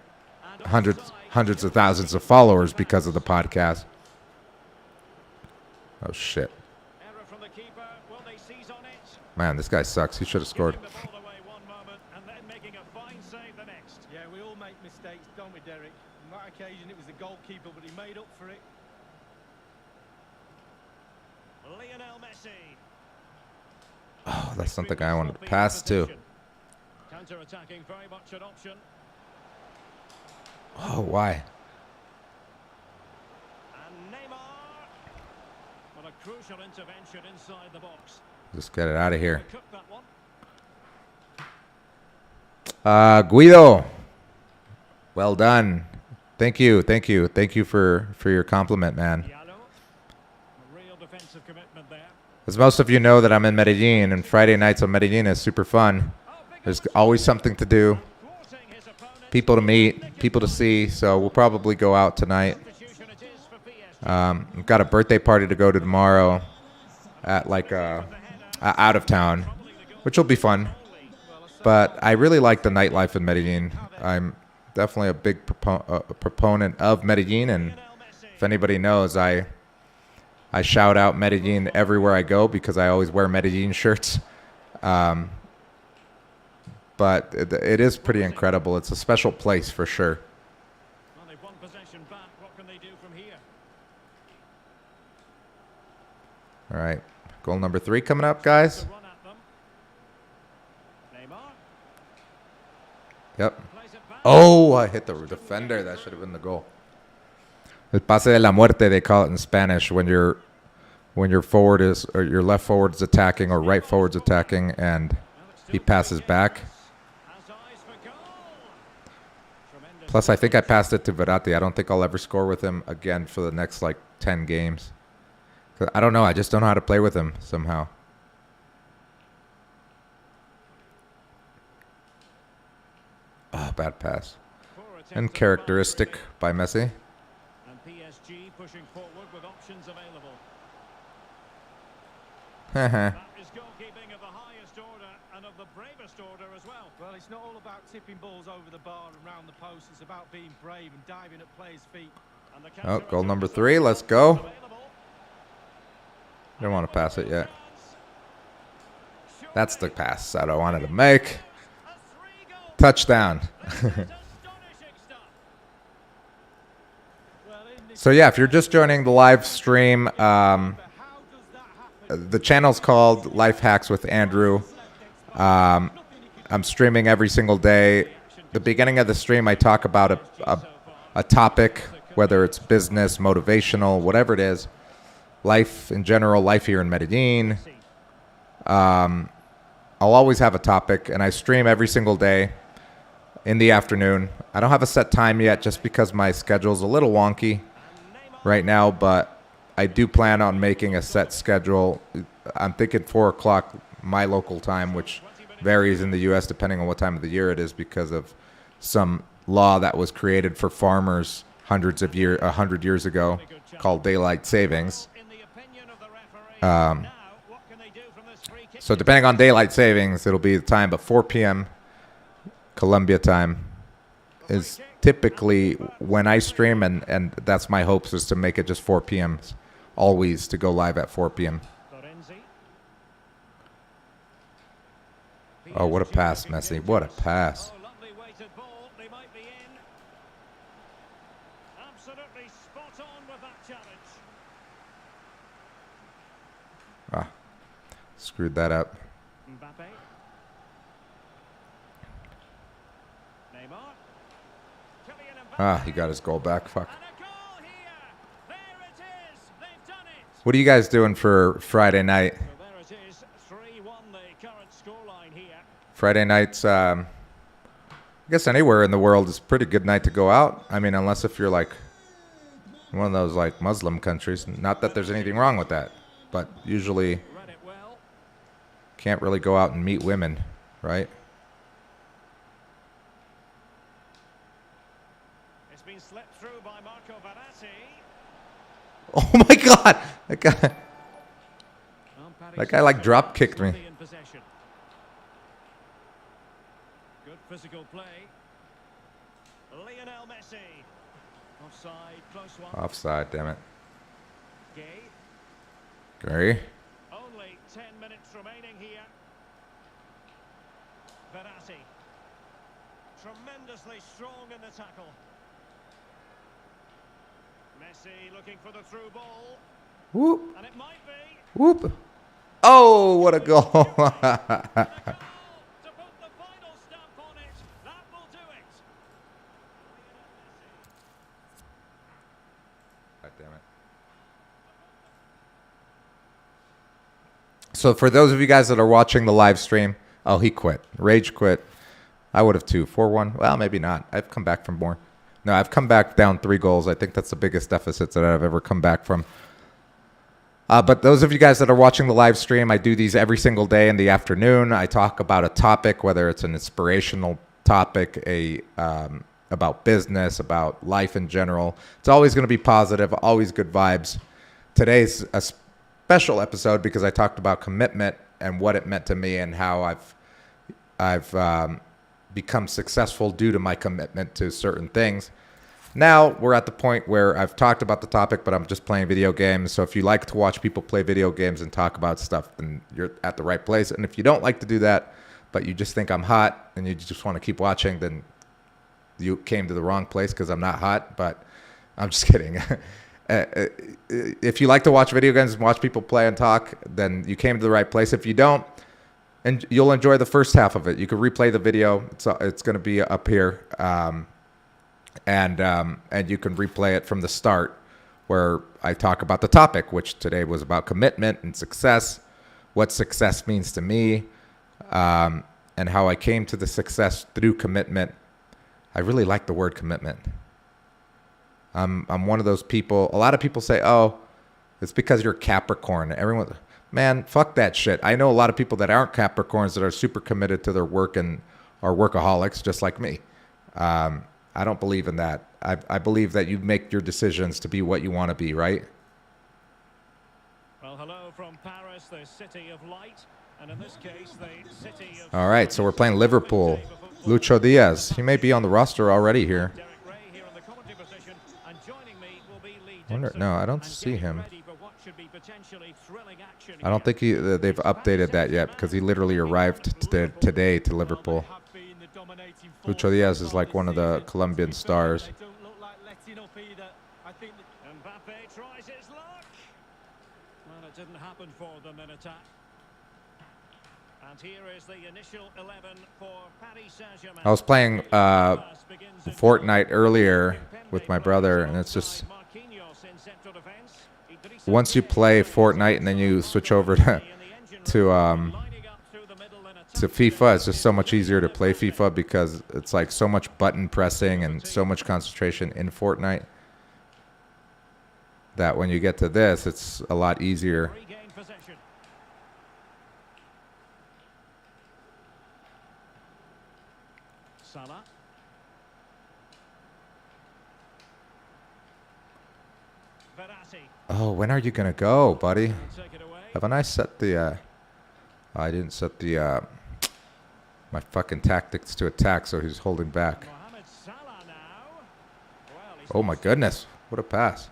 hundreds of thousands of followers because of the podcast. Oh, shit. Man, this guy sucks. He should have scored. Yeah, we all make mistakes, don't we, Derek? On that occasion, it was the goalkeeper, but he made up for it. Oh, that's not the guy I wanted to pass to. Counter-attacking, very much an option. Oh, why? And Neymar. What a crucial intervention inside the box. Just get it out of here. Cook that one. Guido. Well done. Thank you for your compliment, man. Real defensive commitment there. As most of you know, that I'm in Medellin, and Friday nights on Medellin is super fun. There's always something to do, people to meet, people to see, so we'll probably go out tonight. I've got a birthday party to go to tomorrow at out of town, which will be fun. But I really like the nightlife in Medellin. I'm definitely a big proponent of Medellin, and if anybody knows, I I shout out Medellin everywhere I go because I always wear Medellin shirts. But it is pretty incredible. It's a special place for sure. Well, they've won possession back. What can they do from here? All right. Goal number 3 coming up, guys. To run at them. Neymar Yep. plays it back. Oh, I hit the defender. That should have been the goal. El pase de la muerte, they call it in Spanish, when your forward is, or your left forward is attacking or right forward's attacking and he passes back. Has eyes for goal. Tremendous. Plus, I think I passed it to Verratti. I don't think I'll ever score with him again for the next, 10 games. 'Cause I don't know. I just don't know how to play with him somehow. Oh, bad pass. Poor attempt And at the characteristic boundary. by Messi. And PSG pushing forward with options available. Haha. That is goalkeeping of the highest order and of the bravest order as well. Well, it's not all about tipping balls over the bar and round the post. It's about being brave and diving at players' feet. And the Oh, goal counter-attack number is 3. Let's go. available. Don't want to pass it yet. Chance. That's the pass I don't wanted to make. A 3-goal. Touchdown. This is astonishing stuff. Well, in this So yeah, if you're just joining the live stream, but how does that happen? the channel's called Life Hacks with Andrew. I'm streaming every single day. The beginning of the stream, I talk about a topic, whether it's business, motivational, whatever it is, life in general, life here in Medellin. I'll always have a topic, and I stream every single day in the afternoon. I don't have a set time yet just because my schedule's a little wonky right now, but I do plan on making a set schedule. I'm thinking 4 o'clock my local time, which varies in the U.S. depending on what time of the year it is because of some law that was created for farmers 100 years ago called daylight savings. In the opinion of the referee. Um, Now, what can they do from this free kick? So depending on daylight savings, it'll be the time, but 4 p.m. Colombia time is typically when I stream, and that's my hopes is to make it just 4 p.m. always to go live at 4 p.m. Lorenzi. Oh, what a pass, Messi. What a pass. Oh, lovely weighted ball. They might be in. Absolutely spot on with that challenge. Ah, screwed that up. Mbappe. Neymar. Kylian Mbappe. Ah, he got his goal back. Fuck. And a goal here. There it is. They've done it. What are you guys doing for Friday night? So there it is. 3-1 the current scoreline here. Friday nights, I guess anywhere in the world is a pretty good night to go out. I mean, unless if you're like one of those like Muslim countries. Not that there's anything wrong with that, but usually Read it well. can't really go out and meet women, right? It's been slipped through by Marco Verratti. Oh my God! That That guy, like, drop kicked me. In possession. Good physical play. Lionel Messi. Offside, close one. Offside, damn it. Gay. Gary. Only 10 minutes remaining here. Verratti. Tremendously strong in the tackle. Messi looking for the through ball. Whoop, And it might be. whoop. Oh, what a goal. And a goal to put the final stamp on it. That will do it. God damn it. So for those of you guys that are watching the live stream, oh, he quit. Rage quit. I would have too. 4-1. Well, maybe not. I've come back from more. No, I've come back down 3 goals. I think that's the biggest deficit that I've ever come back from. But those of you guys that are watching the live stream, I do these every single day in the afternoon. I talk about a topic, whether it's an inspirational topic, about business, about life in general. It's always going to be positive, always good vibes. Today's a special episode because I talked about commitment and what it meant to me and how I've become successful due to my commitment to certain things. Now we're at the point where I've talked about the topic, but I'm just playing video games. So if you like to watch people play video games and talk about stuff, then you're at the right place. And if you don't like to do that, but you just think I'm hot and you just want to keep watching, then you came to the wrong place because I'm not hot. But I'm just kidding. If you like to watch video games and watch people play and talk, then you came to the right place. If you don't, and you'll enjoy the first half of it. You can replay the video. It's going to be up here. And you can replay it from the start where I talk about the topic, which today was about commitment and success, what success means to me, and how I came to the success through commitment. I really like the word commitment. I'm one of those people. A lot of people say, oh, it's because you're Capricorn. Everyone, man, fuck that shit. I know a lot of people that aren't Capricorns that are super committed to their work and are workaholics just like me. I don't believe in that. I believe that you make your decisions to be what you want to be, right? Well, hello from Paris, the city of light, and in this case, the city of... All right, so we're playing Liverpool. Lucho Diaz. He may be on the roster already here. No, I don't see him. I don't think they've updated that yet because he literally arrived today to Liverpool. Lucho Diaz is like one of the Colombian stars. Mbappe tries his luck. Well, it didn't happen for them in attack. And here is the initial 11 for Paris Saint-Germain. I was playing Fortnite earlier with my brother, and it's just once you play Fortnite and then you switch over to FIFA, it's just so much easier to play FIFA because it's like so much button pressing and so much concentration in Fortnite that when you get to this, it's a lot easier. Salah. Oh, when are you gonna go, buddy? Haven't I set the? I didn't set the my fucking tactics to attack, so he's holding back. Oh my goodness! What a pass!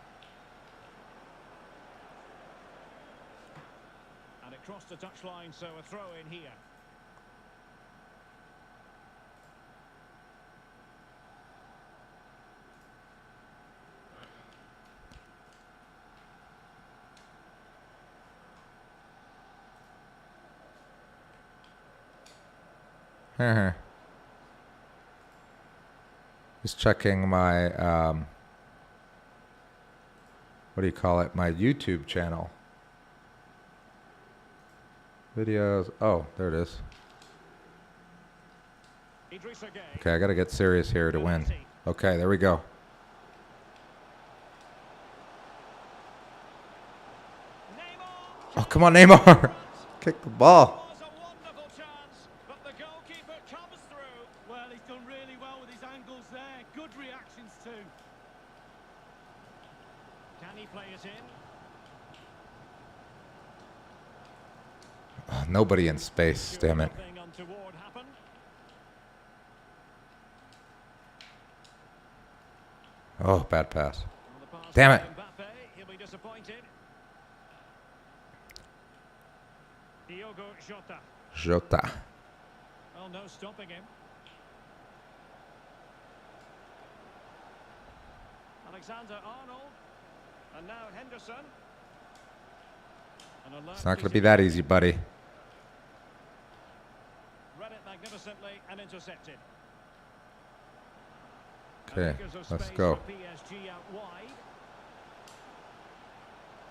And it crossed the touchline, so a throw in here. Just checking my what do you call it? My YouTube channel. Videos. Oh, there it is. Okay, I gotta get serious here to win. Okay, there we go. Oh, come on, Neymar! Kick the ball. Oh, nobody in space, damn it. Oh, bad pass. Damn it. Jota. Well, no stopping him. Alexander-Arnold. And now Henderson. It's not going to be that easy, buddy. Read it magnificently and intercepted. Okay, let's go.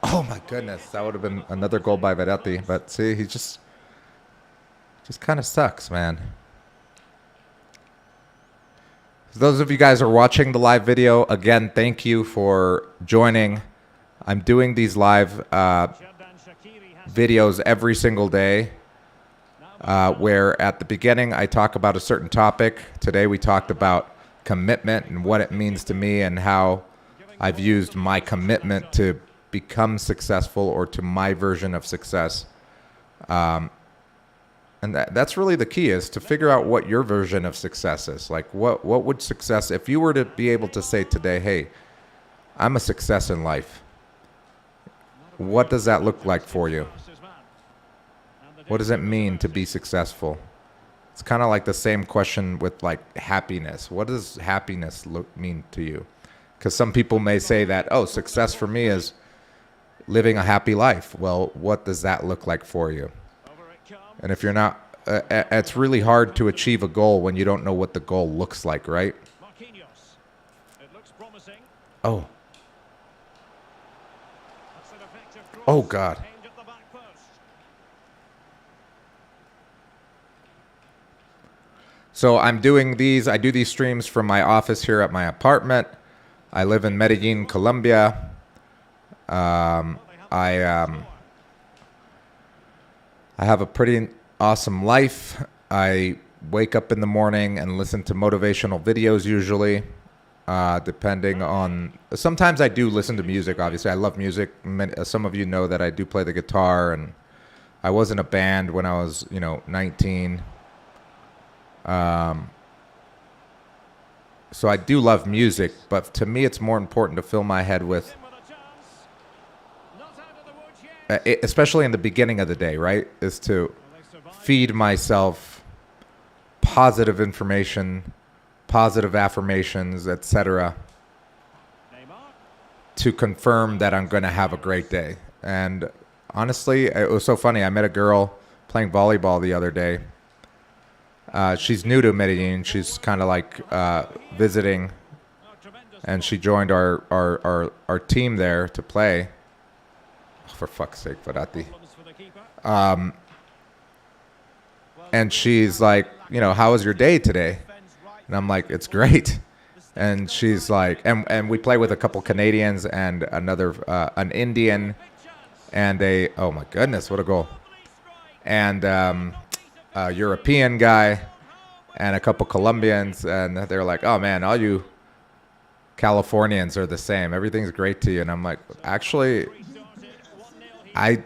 Oh my goodness, that would have been another goal by Verratti. But see, he just kind of sucks, man. So those of you guys who are watching the live video, again, thank you for joining. I'm doing these live videos every single day where at the beginning I talk about a certain topic. Today we talked about commitment and what it means to me and how I've used my commitment to become successful or to my version of success. And that's really the key, is to figure out what your version of success is. Like, what would success, if you were to be able to say today, hey, I'm a success in life, what does that look like for you? What does it mean to be successful? It's kind of like the same question with like happiness. What does happiness mean to you? Because some people may say that, oh, success for me is living a happy life. Well, what does that look like for you? And if you're not, it's really hard to achieve a goal when you don't know what the goal looks like, right? Oh. Oh, God. So I do these streams from my office here at my apartment. I live in Medellin, Colombia. I have a pretty awesome life. I wake up in the morning and listen to motivational videos usually, depending on... Sometimes I do listen to music, obviously. I love music. Some of you know that I do play the guitar, and I was in a band when I was, 19. So I do love music, but to me it's more important to fill my head with... especially in the beginning of the day, right, is to feed myself positive information, positive affirmations, etc., to confirm that I'm going to have a great day. And honestly, it was so funny. I met a girl playing volleyball the other day. She's new to Medellin. She's kind of like visiting, and she joined our team there to play. For fuck's sake, Verratti. And she's like, how was your day today? And I'm like, it's great. And she's like, and we play with a couple Canadians and an Indian and oh my goodness, what a goal. And a European guy and a couple Colombians. And they're like, oh man, all you Californians are the same. Everything's great to you. And I'm like, actually... I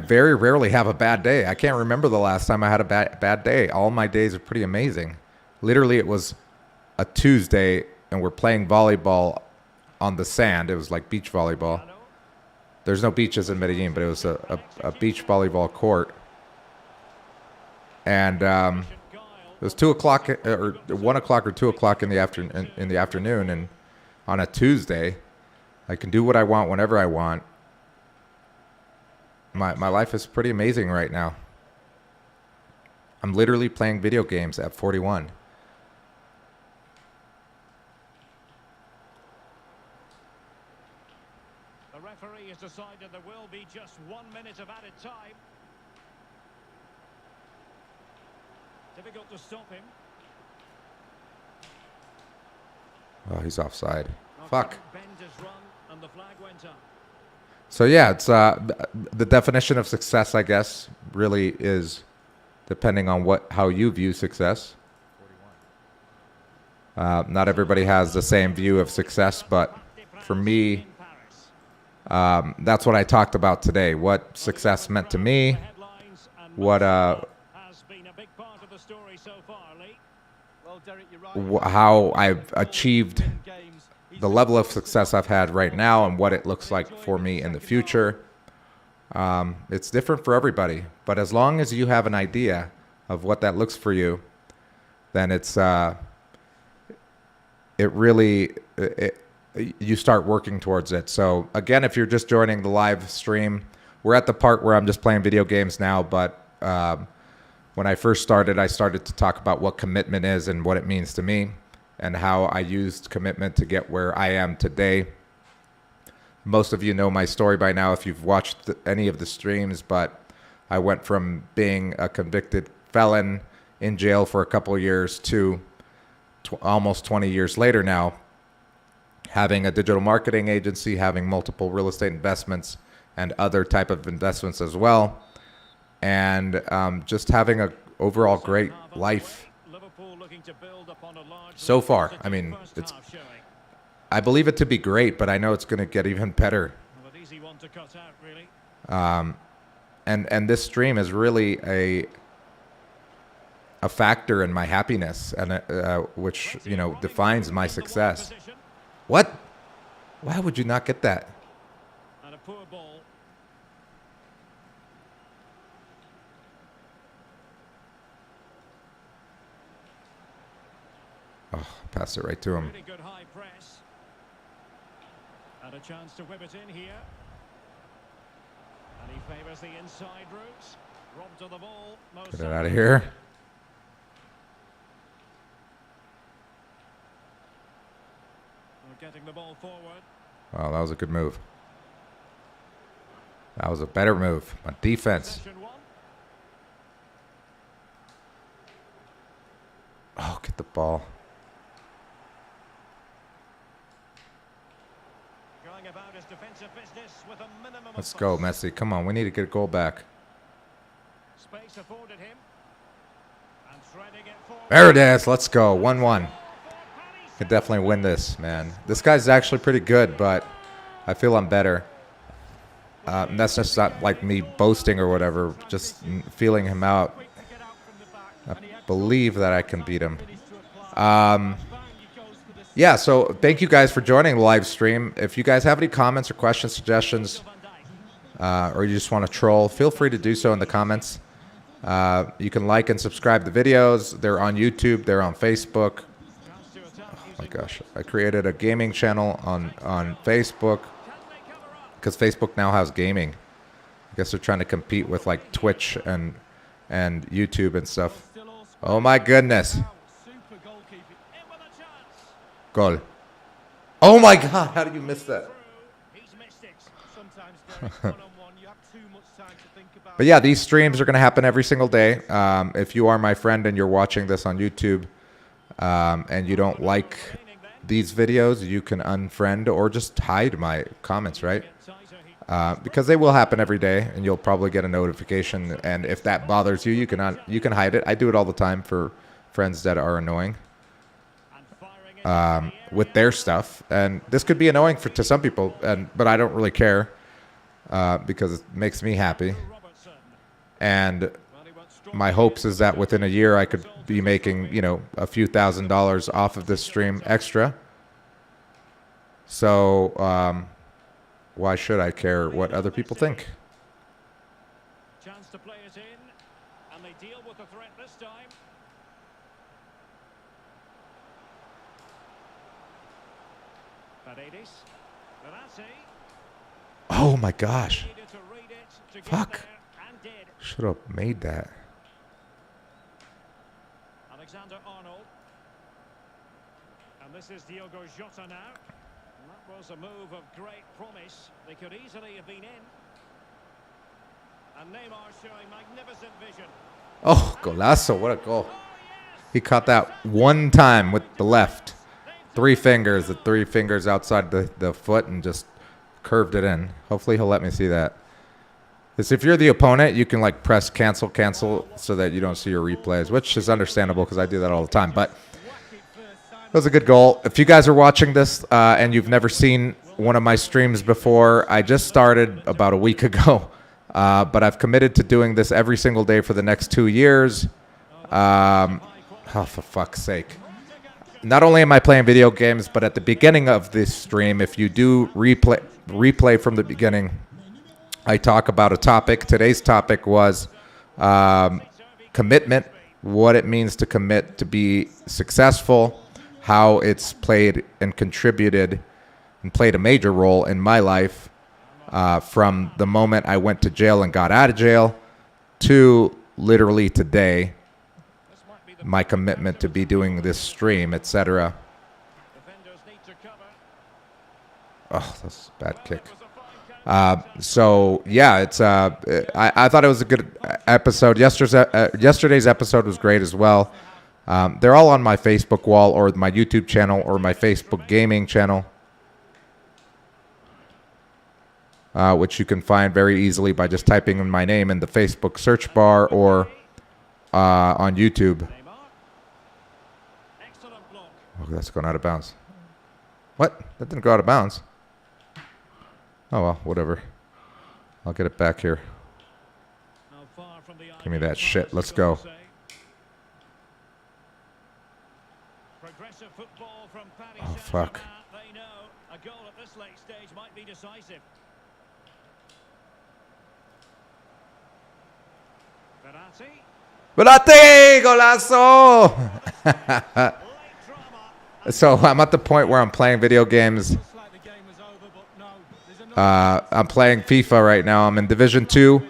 very rarely have a bad day. I can't remember the last time I had a bad day. All my days are pretty amazing. Literally, it was a Tuesday, and we're playing volleyball on the sand. It was like beach volleyball. There's no beaches in Medellin, but it was a beach volleyball court. And it was 2 o'clock or 1 o'clock or 2 o'clock in the afternoon, and on a Tuesday, I can do what I want whenever I want. My life is pretty amazing right now. I'm literally playing video games at 41. The referee has decided there will be just 1 minute of added time. Difficult to stop him. Oh, he's offside. Fuck. Bend his run and the flag went up. So yeah, it's the definition of success, I guess, really is depending on how you view success. Not everybody has the same view of success, but for me, that's what I talked about today. What success meant to me, how I've achieved the level of success I've had right now and what it looks like for me in the future. It's different for everybody, but as long as you have an idea of what that looks for you, then you start working towards it. So again, if you're just joining the live stream, we're at the part where I'm just playing video games now, but when I first started, I started to talk about what commitment is and what it means to me, and how I used commitment to get where I am today. Most of you know my story by now if you've watched any of the streams, but I went from being a convicted felon in jail for a couple of years to almost 20 years later now, having a digital marketing agency, having multiple real estate investments and other type of investments as well, and just having an overall great life. So far, I mean, I believe it to be great, but I know it's going to get even better. And this stream is really a factor in my happiness, and which, you know, defines my success. What? Why would you not get that? And a poor ball. Oh, passed it right to him. Really good high press. And a chance to whip it in here. And he favours the inside route. Robbed to the ball. Get it out of here. Getting the ball forward. Oh, that was a good move. That was a better move. On defense. Oh, get the ball. Going about his defensive business with a minimum. Let's go, Messi. Come on, we need to get a goal back. Space afforded him. And threading it forward. There it is. Let's go. 1-1. Could definitely win this, man. This guy's actually pretty good, but I feel I'm better. And that's just not like me boasting or whatever, just feeling him out. I believe that I can beat him. Yeah, so thank you guys for joining the live stream. If you guys have any comments or questions, suggestions, or you just want to troll, feel free to do so in the comments. You can like and subscribe the videos. They're on YouTube. They're on Facebook. Oh my gosh, I created a gaming channel on Facebook because Facebook now has gaming. I guess they're trying to compete with like Twitch and YouTube and stuff. Oh my goodness. Goal. Oh my God, how did you miss that? But yeah, these streams are going to happen every single day. If you are my friend and you're watching this on YouTube, and you don't like these videos, you can unfriend or just hide my comments, right? Because they will happen every day, and you'll probably get a notification. And if that bothers you, you can hide it. I do it all the time for friends that are annoying with their stuff, and this could be annoying to some people, but I don't really care because it makes me happy. And my hopes is that within a year I could be making, you know, a few $1,000s off of this stream extra. So why should I care what other people think? Chance to play it in, and they deal with the threat this time. Oh my gosh. Fuck. Should have made that. Alexander Arnold. And this is Diogo Jota now. And that was a move of great promise. They could easily have been in. And Neymar showing magnificent vision. Oh, golazo. What a goal. He caught that one time with the left. The three fingers outside the foot, and just curved it in. Hopefully he'll let me see that. Because if you're the opponent, you can like press cancel so that you don't see your replays, which is understandable because I do that all the time. But it was a good goal. If you guys are watching this and you've never seen one of my streams before, I just started about a week ago. But I've committed to doing this every single day for the next 2 years. Oh, for fuck's sake. Not only am I playing video games, but at the beginning of this stream, if you do replay from the beginning, I talk about a topic. Today's topic was commitment, what it means to commit to be successful, how it's played and contributed and played a major role in my life from the moment I went to jail and got out of jail to literally today, my commitment to be doing this stream, etc. Oh, that's a bad kick. So yeah, it's I thought it was a good episode. Yesterday's episode was great as well. They're all on my Facebook wall or my YouTube channel or my Facebook gaming channel, which you can find very easily by just typing in my name in the Facebook search bar or on YouTube. Oh, that's going out of bounds. What? That didn't go out of bounds. Oh, well, whatever. I'll get it back here. Give me that shit. Let's go. Progressive football from Paris Oh, Saint-Germain. fuck. They know a goal at this late stage might be decisive. Verratti. Belate! Golazo! Late drama. So I'm at the point where I'm playing video games. Looks like the game was over, but no. There's another I'm playing FIFA right now. I'm in Division 2.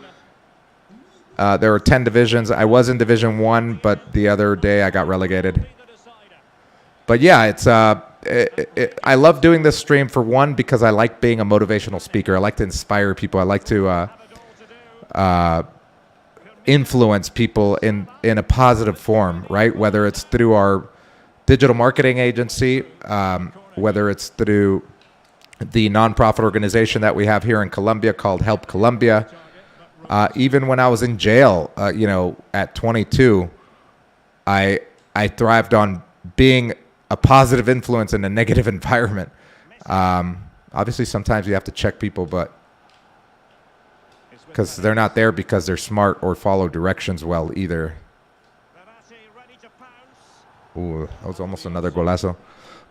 There were 10 divisions. I was in Division 1, but the other day I got relegated. Be the decider. But yeah, it's I love doing this stream for one because I like being a motivational speaker. I like to inspire people. I like to Have it all to do. influence people in a positive form, right? Whether it's through our digital marketing agency, whether it's through the nonprofit organization that we have here in Colombia called Help Colombia. Even when I was in jail, at 22, I thrived on being a positive influence in a negative environment. Obviously, sometimes you have to check people, but because they're not there because they're smart or follow directions well either. Verratti ready to pounce. Ooh, that was almost another golazo.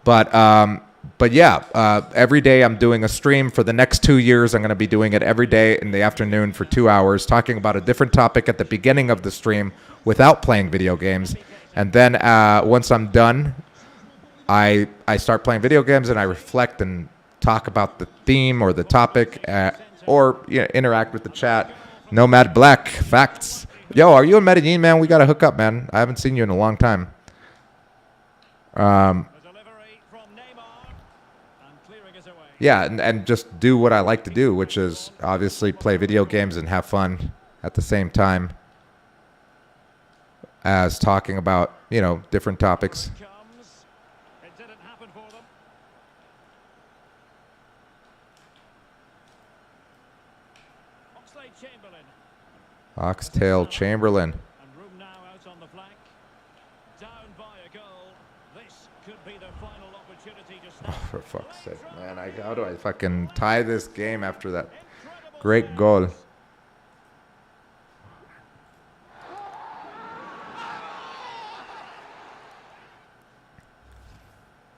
But yeah, every day I'm doing a stream for the next 2 years. I'm going to be doing it every day in the afternoon for 2 hours, talking about a different topic at the beginning of the stream without playing video games. And then once I'm done, I start playing video games and I reflect and talk about the theme or the topic or interact with the chat. Nomad Black, facts. Yo, are you in Medellin, man? We got to hook up, man. I haven't seen you in a long time. The delivery from Neymar. And clearing us away. Yeah, and just do what I like to do, which is obviously play video games and have fun at the same time as talking about, different topics. Comes. It didn't happen for them. Oxlade-Chamberlain. Oxtail Chamberlain. And room now out on the flank. Down by a goal. This could be the final opportunity to snap. For fuck's sake, man. How do I fucking tie this game after that great goal?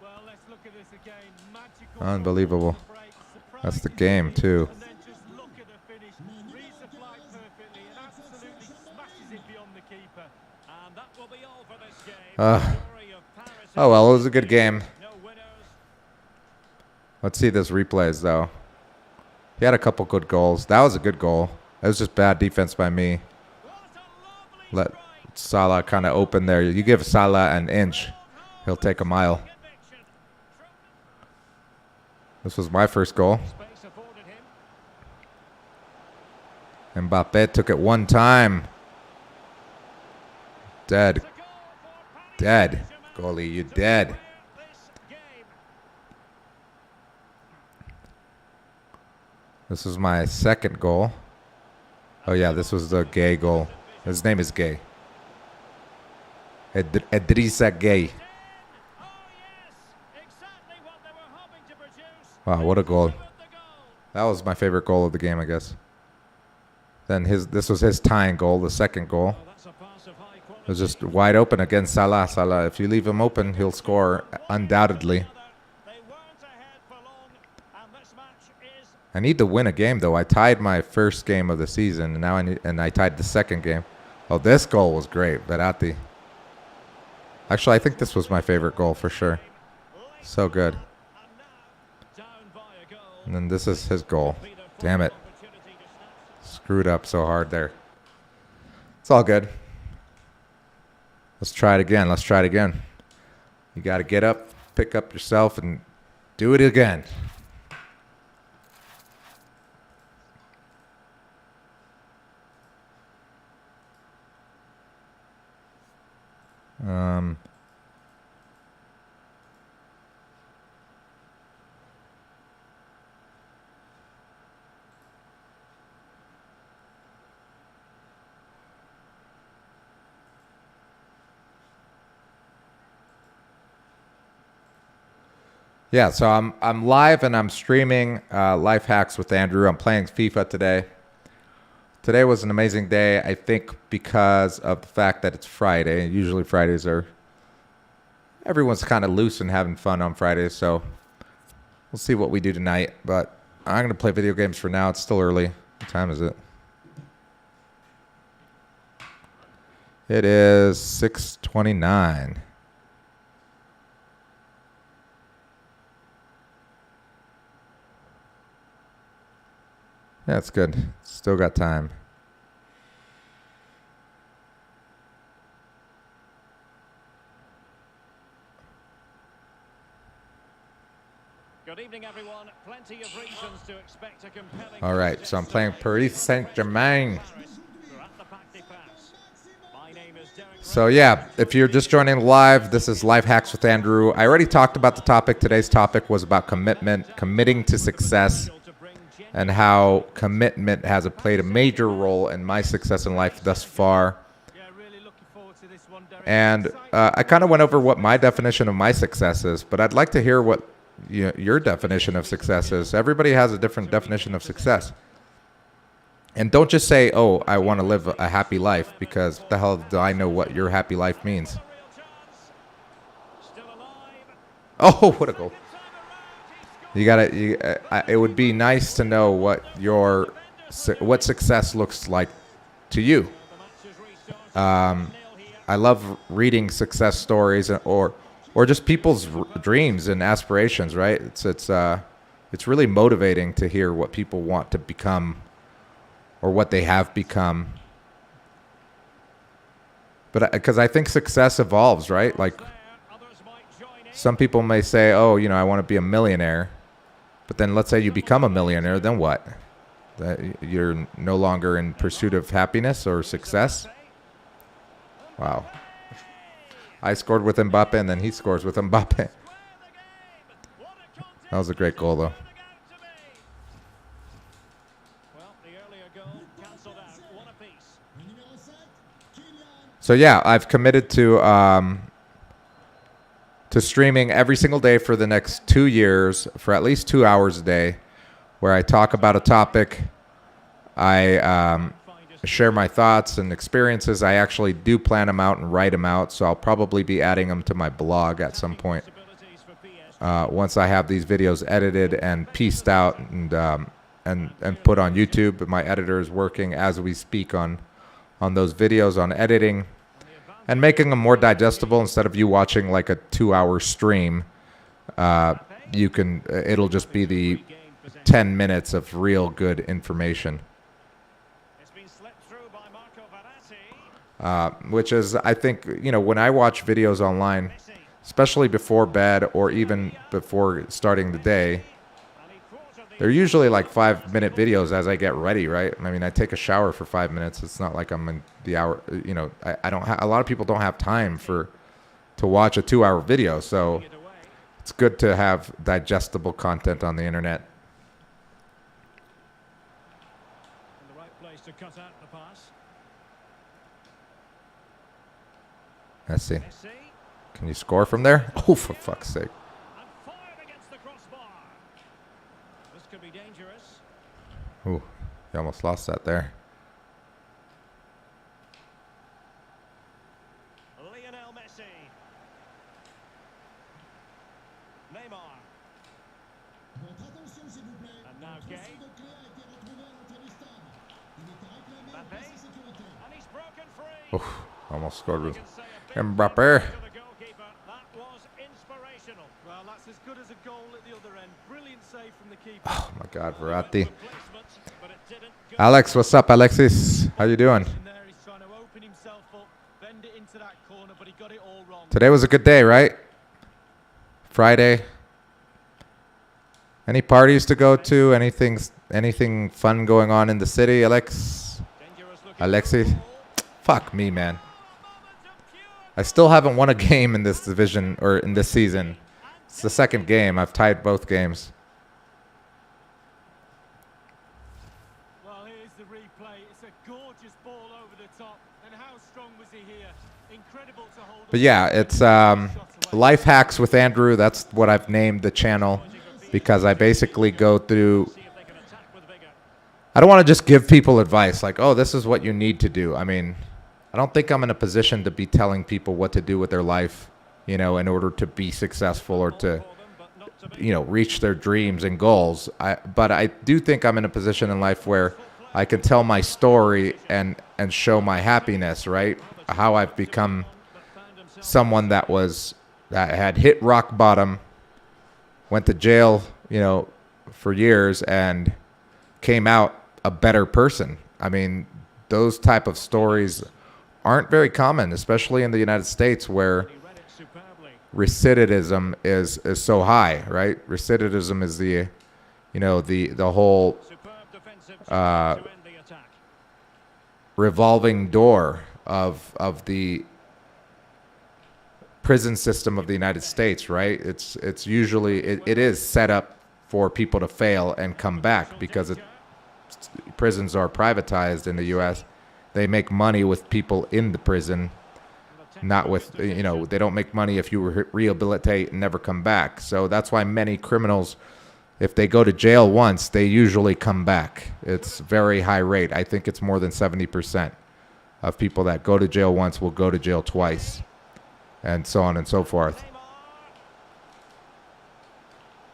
Well, let's look at this again. Magical Unbelievable. break, That's the surprising game, too. And then just look at the finish. Reads the flag perfectly and absolutely smashes it beyond the keeper. And that will be all for this game. Uh, Story of Paris Oh, well, it was a good game. No winners. Let's see this replays, though. He had a couple good goals. That was a good goal. It was just bad defense by me. What a lovely Let strike. Salah kind of open there. You give Salah an inch, he'll take a mile. Conviction. This was my first goal. Space afforded him. Mbappe took it one time. Dead. It's a goal for Paris Dead. Saint-Germain Goalie, you to dead. win this game. This was my second goal. Oh, yeah, this was the Gay goal. His name is Gay. Idrissa Gay. Oh, yes. Exactly what they were hoping to produce. Wow, what a goal. With the goal. That was my favorite goal of the game, I guess. Then this was his tying goal, the second goal. Oh, that's a pass of high quality. It was just wide open against Salah. Salah, if you leave him open, he'll score undoubtedly. They weren't ahead for long, and this match is I need to win a game, though. I tied my first game of the season, and now I tied the second game. Oh, this goal was great, Verratti. Actually, I think this was my favorite goal for sure. So good. and now down by a goal. And then this is his goal. Be the Damn it. final opportunity to snap. Screwed up so hard there. It's all good. Let's try it again. Let's try it again. You got to get up, pick up yourself, and do it again. Yeah, so I'm live and I'm streaming Life Hacks with Andrew. I'm playing FIFA today. Today was an amazing day, I think, because of the fact that it's Friday. Usually Fridays are everyone's kind of loose and having fun on Fridays, so we'll see what we do tonight. But I'm going to play video games for now. It's still early. What time is it? It is 6:29. Yeah, it's good. Still got time. Good evening, everyone. Plenty of reasons to expect a compelling. All right, so I'm playing Paris Saint-Germain. So yeah, if you're just joining live, this is Life Hacks with Andrew. I already talked about the topic. Today's topic was about commitment, committing to success, and how commitment has played a major role in my success in life thus far. And I kind of went over what my definition of my success is, but I'd like to hear what your definition of success is. Everybody has a different definition of success. And don't just say, oh, I want to live a happy life, because what the hell do I know what your happy life means? Oh, what a goal. You gotta. It would be nice to know what what success looks like to you. I love reading success stories or just people's dreams and aspirations. Right? It's really motivating to hear what people want to become or what they have become. But because I think success evolves, right? Like some people may say, oh, I want to be a millionaire. But then let's say you become a millionaire, then what? You're no longer in pursuit of happiness or success? Wow. I scored with Mbappe, and then he scores with Mbappe. That was a great goal, though. So yeah, I've committed to streaming every single day for the next 2 years for at least 2 hours a day, where I talk about a topic. I share my thoughts and experiences. I actually do plan them out and write them out, so I'll probably be adding them to my blog at some point once I have these videos edited and pieced out and put on YouTube. My editor is working as we speak on those videos, on editing and making them more digestible. Instead of you watching like a 2-hour stream, it'll just be the 10 minutes of real good information. Which is, I think, when I watch videos online, especially before bed or even before starting the day, they're usually like 5-minute videos as I get ready, right? I mean, I take a shower for 5 minutes. It's not like I'm in the hour, I don't a lot of people don't have time to watch a 2-hour video. So it's good to have digestible content on the internet. The right place to cut out the pass. Let's see. Can you score from there? Oh, for fuck's sake. Could be dangerous. Ooh, you almost lost that there. Lionel Messi. Neymar. And now Gay. Mbappe. And he's broken free. Oof, almost scored with Mbappe. Well, that's as good as a goal at the other end. Brilliant save from the keeper. Oh my God, Verratti. Alex, what's up, Alexis? How you doing? He's trying to open himself up, bend it into that corner, but he got it all wrong. Today was a good day, right? Friday. Any parties to go to? Anything fun going on in the city, Alexis? Fuck me, man. I still haven't won a game in this division or in this season. It's the second game. I've tied both games. Well, here's the replay. It's a gorgeous ball over the top. And how strong was he here? Incredible to hold. But yeah, it's Life Hacks with Andrew. That's what I've named the channel, because I basically go through. I don't want to just give people advice like, oh, this is what you need to do. I mean, I don't think I'm in a position to be telling people what to do with their life. in order to be successful or to, reach their dreams and goals. But I do think I'm in a position in life where I can tell my story and show my happiness, right? How I've become someone that had hit rock bottom, went to jail, for years, and came out a better person. I mean, those type of stories aren't very common, especially in the United States, where recidivism is so high, right? Recidivism is the whole revolving door of the prison system of the United States, right? It's usually it is set up for people to fail and come back because prisons are privatized in the U.S. They make money with people in the prison, not with, they don't make money if you rehabilitate and never come back. So that's why many criminals, if they go to jail once, they usually come back. It's very high rate. I think it's more than 70% of people that go to jail once will go to jail twice, and so on and so forth.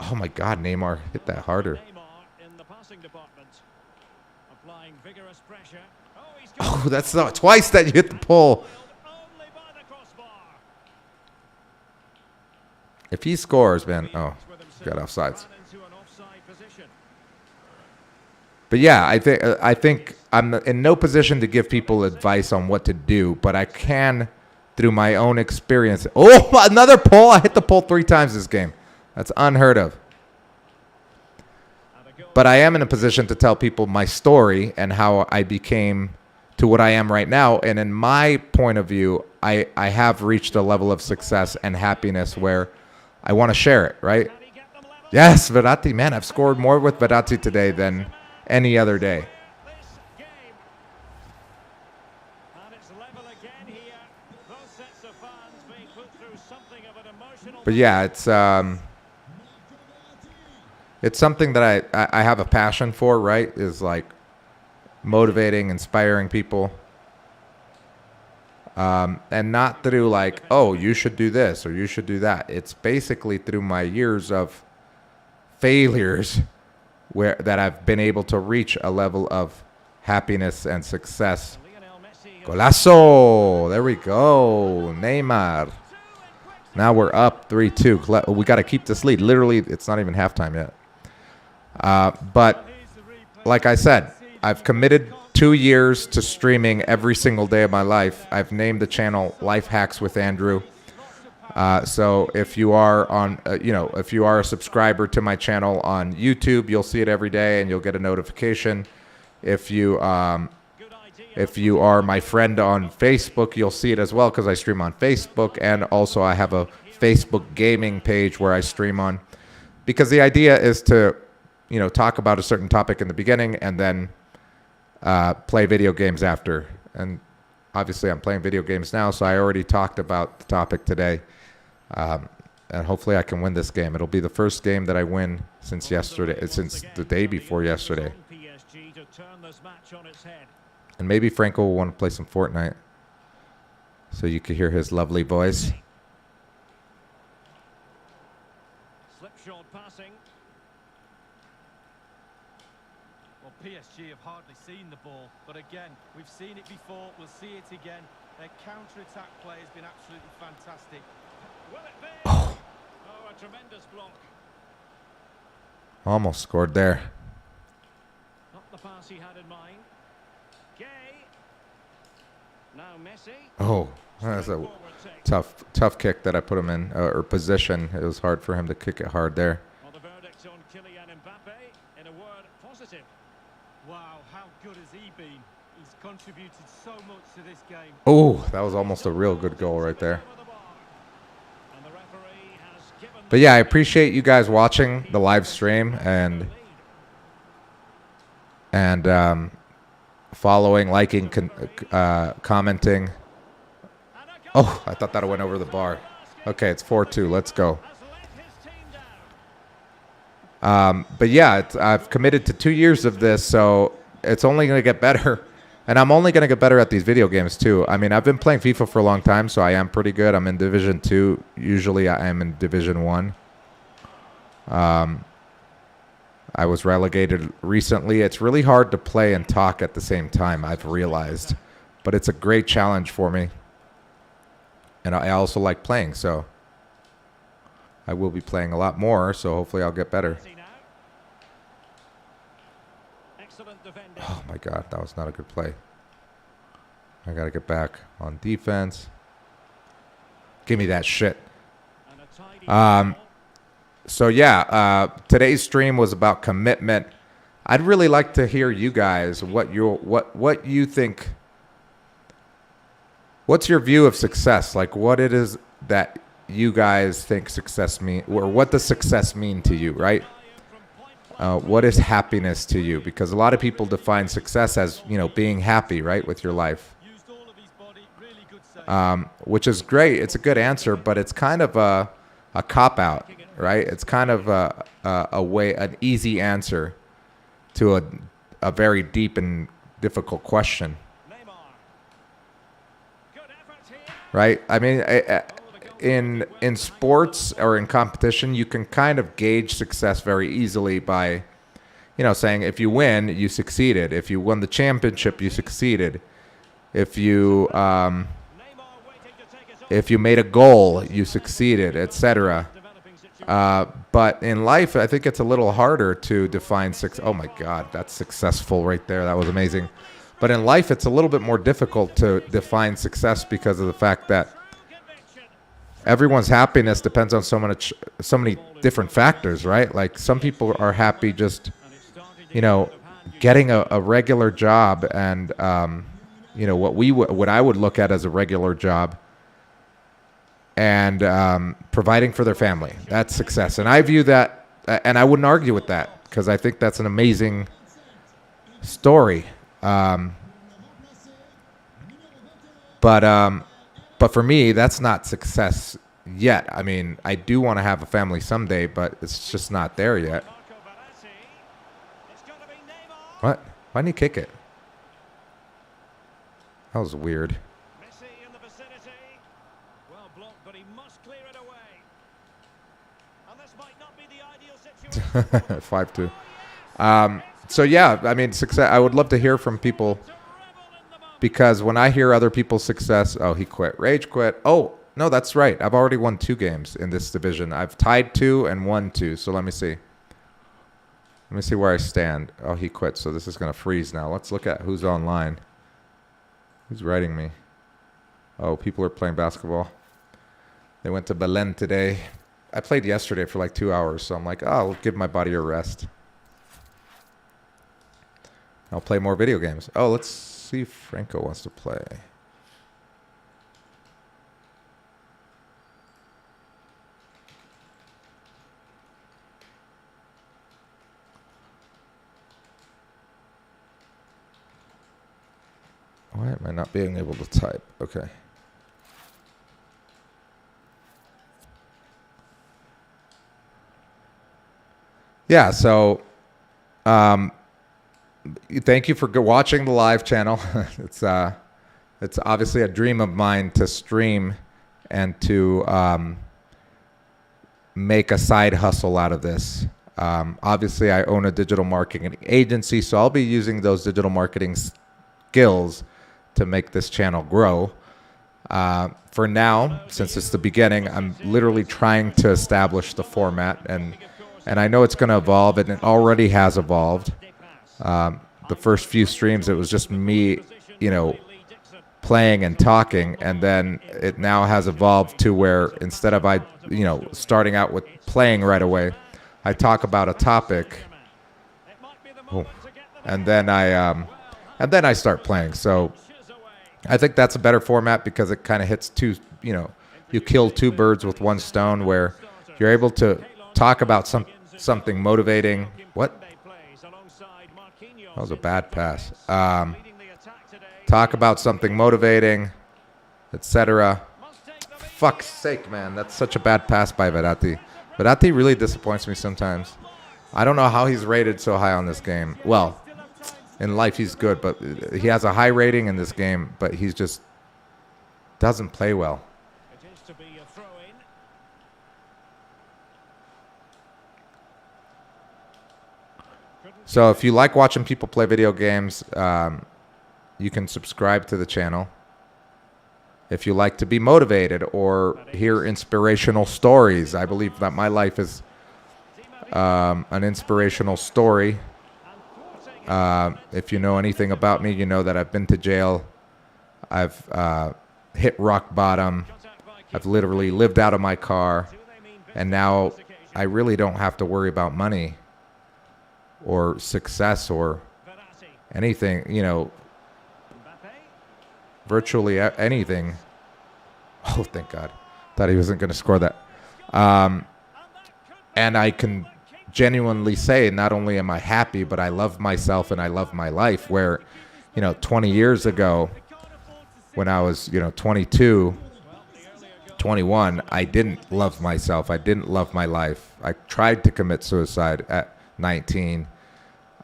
Oh my God, Neymar hit that harder. Oh, that's not twice that you hit the pole. If he scores, man, got offsides. But yeah, I think I'm in no position to give people advice on what to do, but I can, through my own experience. Oh, another pole! I hit the pole 3 times this game. That's unheard of. But I am in a position to tell people my story and how I became to what I am right now. And in my point of view, I have reached a level of success and happiness where I want to share it, right? Yes, Verratti. Man, I've scored more with Verratti today than any other day. But yeah, it's something that I have a passion for, right? Is like motivating, inspiring people. And not through like, oh, you should do this or you should do that. It's basically through my years of failures that I've been able to reach a level of happiness and success. Golazo! There we go. Neymar. Now we're up 3-2. We got to keep this lead. Literally, it's not even halftime yet. But like I said, I've committed 2 years to streaming every single day of my life. I've named the channel Life Hacks with Andrew. So if you are if you are a subscriber to my channel on YouTube, you'll see it every day and you'll get a notification. If you are my friend on Facebook, you'll see it as well because I stream on Facebook, and also I have a Facebook gaming page where I stream on. Because the idea is to, talk about a certain topic in the beginning and then play video games after. And obviously I'm playing video games now, so I already talked about the topic today. And hopefully I can win this game. It'll be the first game that I win since yesterday, since the day before yesterday. And maybe Franco will want to play some Fortnite so you can hear his lovely voice. Slipshod passing. Well, PSG have hardly seen the ball, but again, we've seen it before, we'll see it again. Their counter-attack play has been absolutely fantastic. Will it be? Oh, a tremendous block. Almost scored there. Not the pass he had in mind. Gay. Now Messi. Oh, that's a tough kick that I put him in, or position. It was hard for him to kick it hard there. Well, the verdict on Kylian Mbappe, in a word, positive. Wow, how good has he been? He's contributed so much to this game. Oh, that was almost a real good goal right there. But yeah, I appreciate you guys watching the live stream and following, liking, commenting. Oh, I thought that went over the bar. Okay, it's 4-2. Let's go. But yeah, I've committed to 2 years of this, so it's only going to get better. And I'm only going to get better at these video games, too. I mean, I've been playing FIFA for a long time, so I am pretty good. I'm in Division 2. Usually I am in Division 1. I was relegated recently. It's really hard to play and talk at the same time, I've realized. But it's a great challenge for me. And I also like playing, so I will be playing a lot more, so hopefully I'll get better. Oh my God, that was not a good play. I gotta get back on defense. Give me that shit. So yeah, today's stream was about commitment. I'd really like to hear you guys what you think. What's your view of success? Like what it is that you guys think success mean, or what does success mean to you, right? What is happiness to you? Because a lot of people define success as, being happy, right, with your life. Which is great. It's a good answer, but it's kind of a cop-out, right? It's kind of an easy answer to a very deep and difficult question. Right? I mean, in sports or in competition, you can kind of gauge success very easily by, saying if you win, you succeeded. If you won the championship, you succeeded. If you made a goal, you succeeded, etc. But in life, I think it's a little harder to define success. Oh my God, that's successful right there. That was amazing. But in life, it's a little bit more difficult to define success because of the fact that everyone's happiness depends on so many different factors, right? Like some people are happy just, getting a regular job and, what I would look at as a regular job and providing for their family. That's success. And I view that, and I wouldn't argue with that because I think that's an amazing story. But for me, that's not success yet. I mean, I do want to have a family someday, but it's just not there yet. What? Why didn't he kick it? That was weird. 5-2. So yeah, I mean, success. I would love to hear from people because when I hear other people's success, oh, he quit, rage quit. Oh no, that's right. I've already won 2 games in this division. I've tied 2 and won 2. So let me see. Let me see where I stand. Oh, he quit. So this is gonna freeze now. Let's look at who's online. Who's writing me? Oh, people are playing basketball. They went to Belen today. I played yesterday for like 2 hours, so I'm like, oh, I'll give my body a rest. I'll play more video games. Oh, let's see if Franco wants to play. Why am I not being able to type? Okay. Yeah, so thank you for watching the live channel. It's obviously a dream of mine to stream and to make a side hustle out of this. Obviously, I own a digital marketing agency, so I'll be using those digital marketing skills to make this channel grow. For now, since it's the beginning, I'm literally trying to establish the format, and I know it's going to evolve, and it already has evolved. The first few streams, it was just me, playing and talking, and then it now has evolved to where instead of starting out with playing right away, I talk about a topic, and then I start playing. So I think that's a better format because it kind of hits you kill 2 birds with 1 stone, where you're able to talk about something motivating. What? That was a bad pass. Talk about something motivating, etc. Fuck's sake, man. That's such a bad pass by Verratti. Verratti really disappoints me sometimes. I don't know how he's rated so high on this game. Well, In life, he's good, but he has a high rating in this game, but he's just doesn't play well. It is to be a throw-in. So if you like watching people play video games, you can subscribe to the channel. If you like to be motivated or hear inspirational stories, I believe that my life is an inspirational story. If you know anything about me, you know that I've been to jail. I've hit rock bottom. I've literally lived out of my car. And now I really don't have to worry about money or success or anything, you know, virtually anything. Oh, thank God. Thought he wasn't going to score that. And I can genuinely say not only am I happy, but I love myself and I love my life. Where, you know, 20 years ago, when I was, you know, 22, 21, I didn't love myself. I didn't love my life. I tried to commit suicide at 19.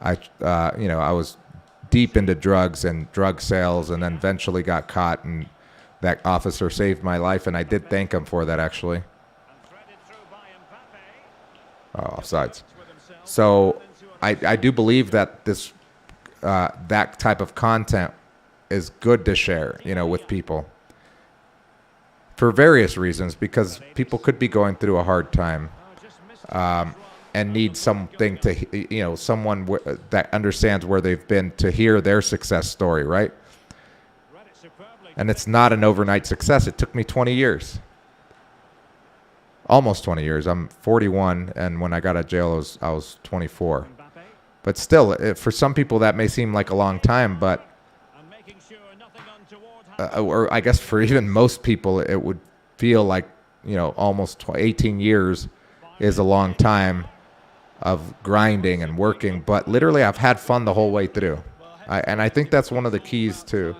I was deep into drugs and drug sales, and then eventually got caught, and that officer saved my life, and I did thank him for that, actually. Oh, offsides. So I do believe that this that type of content is good to share, you know, with people for various reasons, because people could be going through a hard time and need something to, you know, someone that understands where they've been to hear their success story, right? And it's not an overnight success. It took me 20 years. Almost 20 years. I'm 41, and when I got out of jail, I was 24. But still, for some people, that may seem like a long time, but or I guess for even most people, it would feel like, you know, almost 18 years is a long time of grinding and working. But literally, I've had fun the whole way through. And I think that's one of the keys to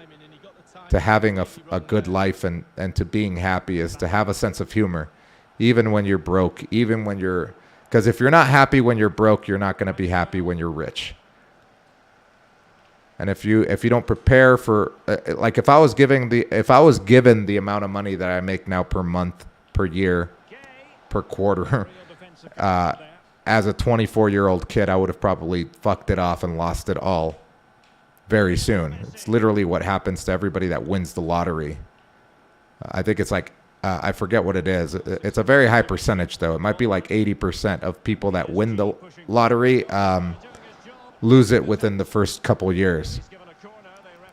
having a good life and to being happy, is to have a sense of humor. Even when you're broke, even when you're... Because if you're not happy when you're broke, you're not going to be happy when you're rich. And if you don't prepare for... like if I was given the amount of money that I make now per month, per year, per quarter, as a 24-year-old kid, I would have probably fucked it off and lost it all very soon. It's literally what happens to everybody that wins the lottery. I think it's like... I forget what it is. It's a very high percentage, though. It might be like 80% of people that win the lottery lose it within the first couple years.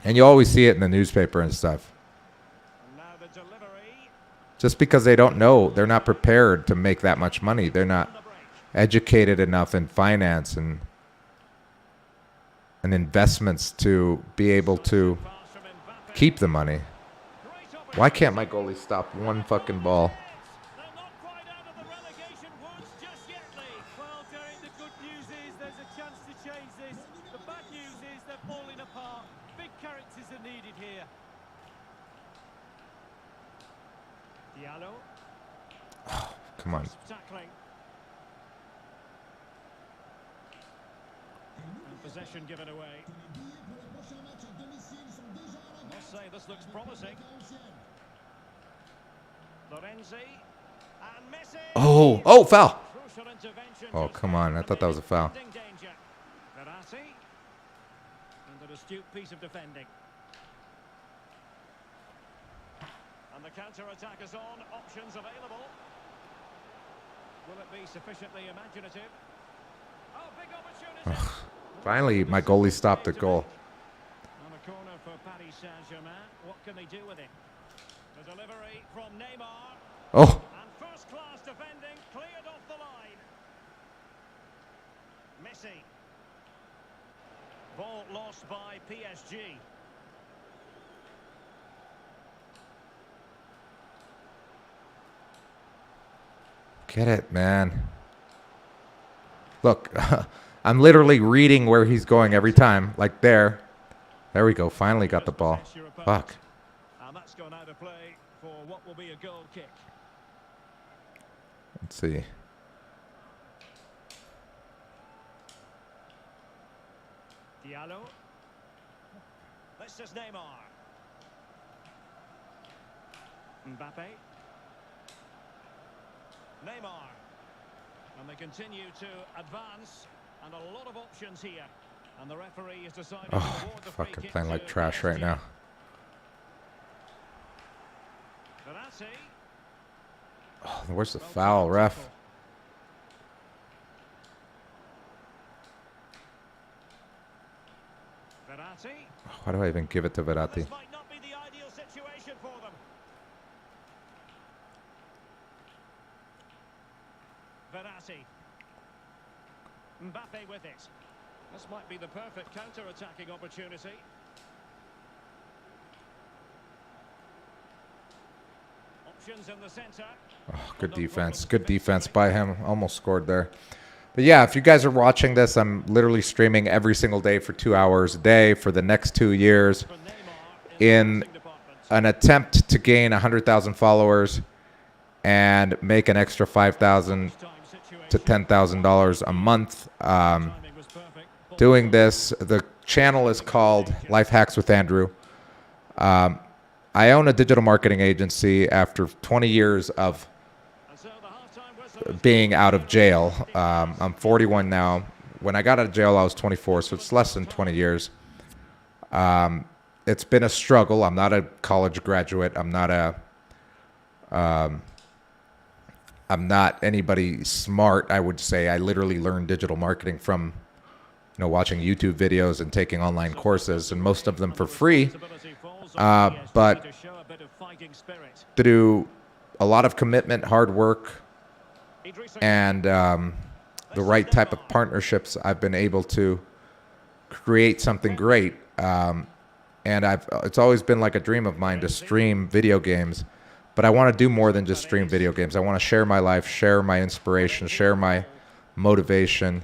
And you always see it in the newspaper and stuff. Just because they don't know, they're not prepared to make that much money. They're not educated enough in finance and investments to be able to keep the money. Why can't my goalie stop one fucking ball? They're not quite out of the relegation woods just yet, Lee. Well, Derek, the good news is there's a chance to change this. The bad news is they're falling apart. Big characters are needed here. Diallo. Come on. Tackling. And possession given away. I must say this looks promising. Lorenzi and Messi. Oh, foul. Crucial intervention. Oh, come on. I thought that was a foul. Danger. Verratti. And an astute piece of defending. And the counter-attack is on. Options available. Will it be sufficiently imaginative? Oh, big opportunity. Finally, my goalie stopped the goal. On a corner for Paris Saint-Germain. What can they do with it? The delivery from Neymar. Oh, And first-class defending cleared off the line. Messi. Ball lost by PSG. get it, man. Look, I'm literally reading where he's going every time. Like there. There we go. Finally got the ball. Fuck. And that's gone out of play for what will be a goal kick. Let's see. Diallo. This is Neymar. Mbappe. Neymar. And they continue to advance. And a lot of options here. And the referee has decided to Oh, award the free fucking kick playing to like trash right PSG. now. Verratti. Oh, where's the Well foul, taken ref? tackle. Verratti. Why do I even give it to Verratti? This might not be the ideal situation for them. Verratti. Mbappe with it. This might be the perfect counter-attacking opportunity. Options in the centre. Oh, good defense. Good defense by him. Almost scored there. But yeah, if you guys are watching this, I'm literally streaming every single day for 2 hours a day for the next 2 years For Neymar in the passing department. an attempt to gain 100,000 followers and make an extra $5,000 Time situation. to $10,000 a month. Timing was perfect. Doing this, the channel is called Life Hacks with Andrew. I own a digital marketing agency after 20 years of And so the half-time whistle is being out of jail. I'm 41 now. When I got out of jail, I was 24, so it's less than 20 years. It's been a struggle. I'm not a college graduate. I'm not anybody smart, I would say. I literally learned digital marketing from, watching YouTube videos and taking online courses, and most of them for free. responsibility falls on PSG But to show a bit of fighting spirit. through a lot of commitment, hard work, Idrissa and the right type of partnerships, I've been able to create something great. And it's always been like a dream of mine to stream video games, but I want to do more than just stream video games. I want to share my life, share my inspiration, share my motivation,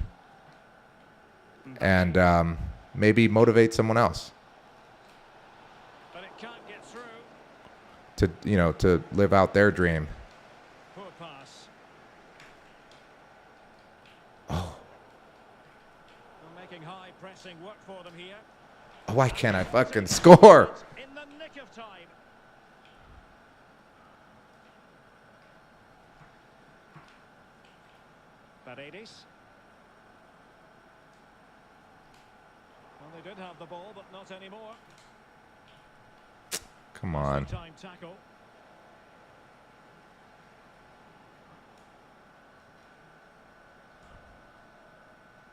and maybe motivate someone else but it can't get through. to live out their dream. Poor pass. Oh, They're making high pressing work for them here. why can't I fucking score? In the nick of time. Paredes. Well, they did have the ball, but not anymore. Come on. Time tackle.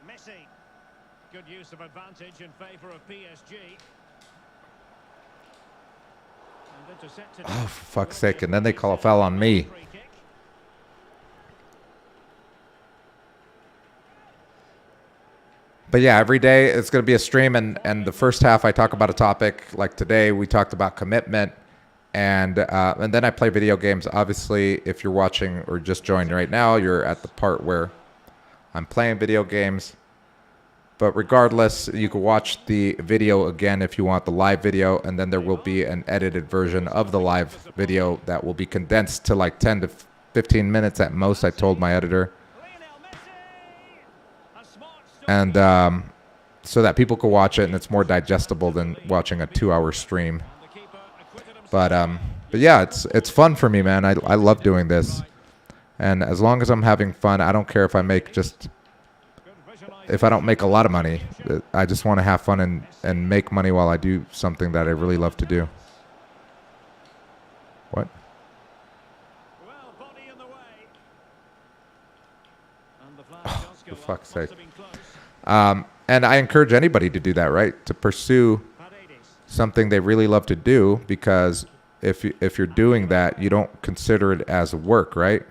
Messi. Good use of advantage in favour of PSG. And intercepted. Oh, for fuck's sake. And then they call a foul on me. Free kick. But yeah, every day it's going to be a stream, and the first half I talk about a topic. Like today, we talked about commitment, and then I play video games. Obviously, if you're watching or just joined right now, you're at the part where I'm playing video games. But regardless, you can watch the video again if you want the live video, and then there will be an edited version of the live video that will be condensed to like 10 to 15 minutes at most, I told my editor. Lionel Messi. A smart stop. And so that people can watch it, and it's more digestible than watching a 2-hour stream. The keeper acquitted himself. But yeah, it's fun for me, man. I love doing this, and as long as I'm having fun, I don't care if I make if I don't make a lot of money. I just want to have fun and make money while I do something that I really love to do. What? Well, body in the way. And the flag does go For up. fuck's Must sake. have been close. And I encourage anybody to do that, right? To pursue Paredes. something they really love to do, because if you're doing that, you don't consider it as work, right?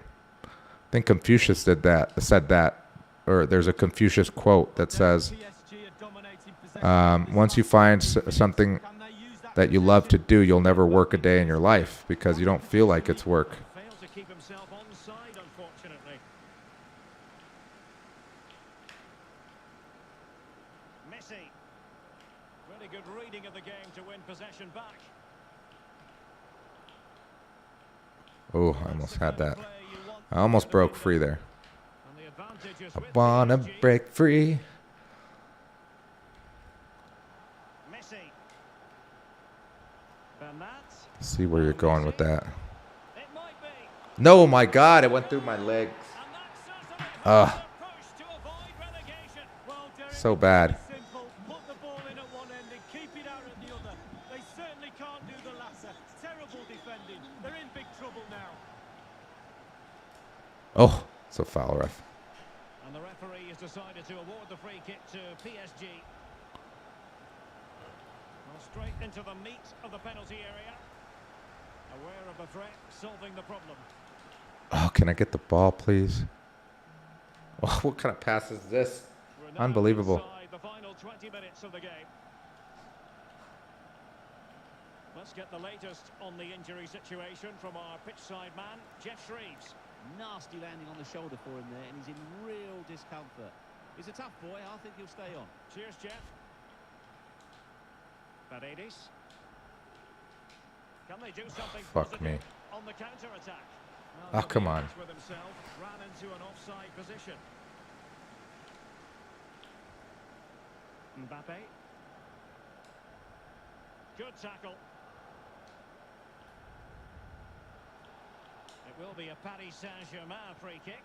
I think Confucius said that, or there's a Confucius quote that says, once you find something that you love to do, you'll never work a day in your life because you don't feel like it's work. Failed to keep himself onside, unfortunately. Messi. Really good reading of the game to win possession back. Oh, I almost had that. Play you want I almost broke free there. and the advantage is I with wanna PSG. break free. Messi. See where you're going with that. It might be. No, my God, it went through my legs. And that's certainly Ugh. the push to avoid relegation. Well, Derek, So it's bad. very simple. Put the ball in at one end and keep it out at the other. They certainly can't do the latter. Terrible defending. They're in big trouble now. Oh, it's a foul, ref. And the referee has decided to award the free kick to PSG. Well, straight into the meat of the penalty area. Aware of the threat, solving the problem. Oh, can I get the ball, please? Oh, what kind of pass is this? We're now Unbelievable. inside the final 20 minutes of the game. Let's get the latest on the injury situation from our pitchside man, Jeff Shreves. Nasty landing on the shoulder for him there, and he's in real discomfort. He's a tough boy. I think he'll stay on. Cheers, Jeff. Paredes. Can they do something Fuck positive me. on the counter-attack? Oh, come on. With himself, ran into an offside position. Mbappe. Good tackle. It will be a Paris Saint-Germain free kick.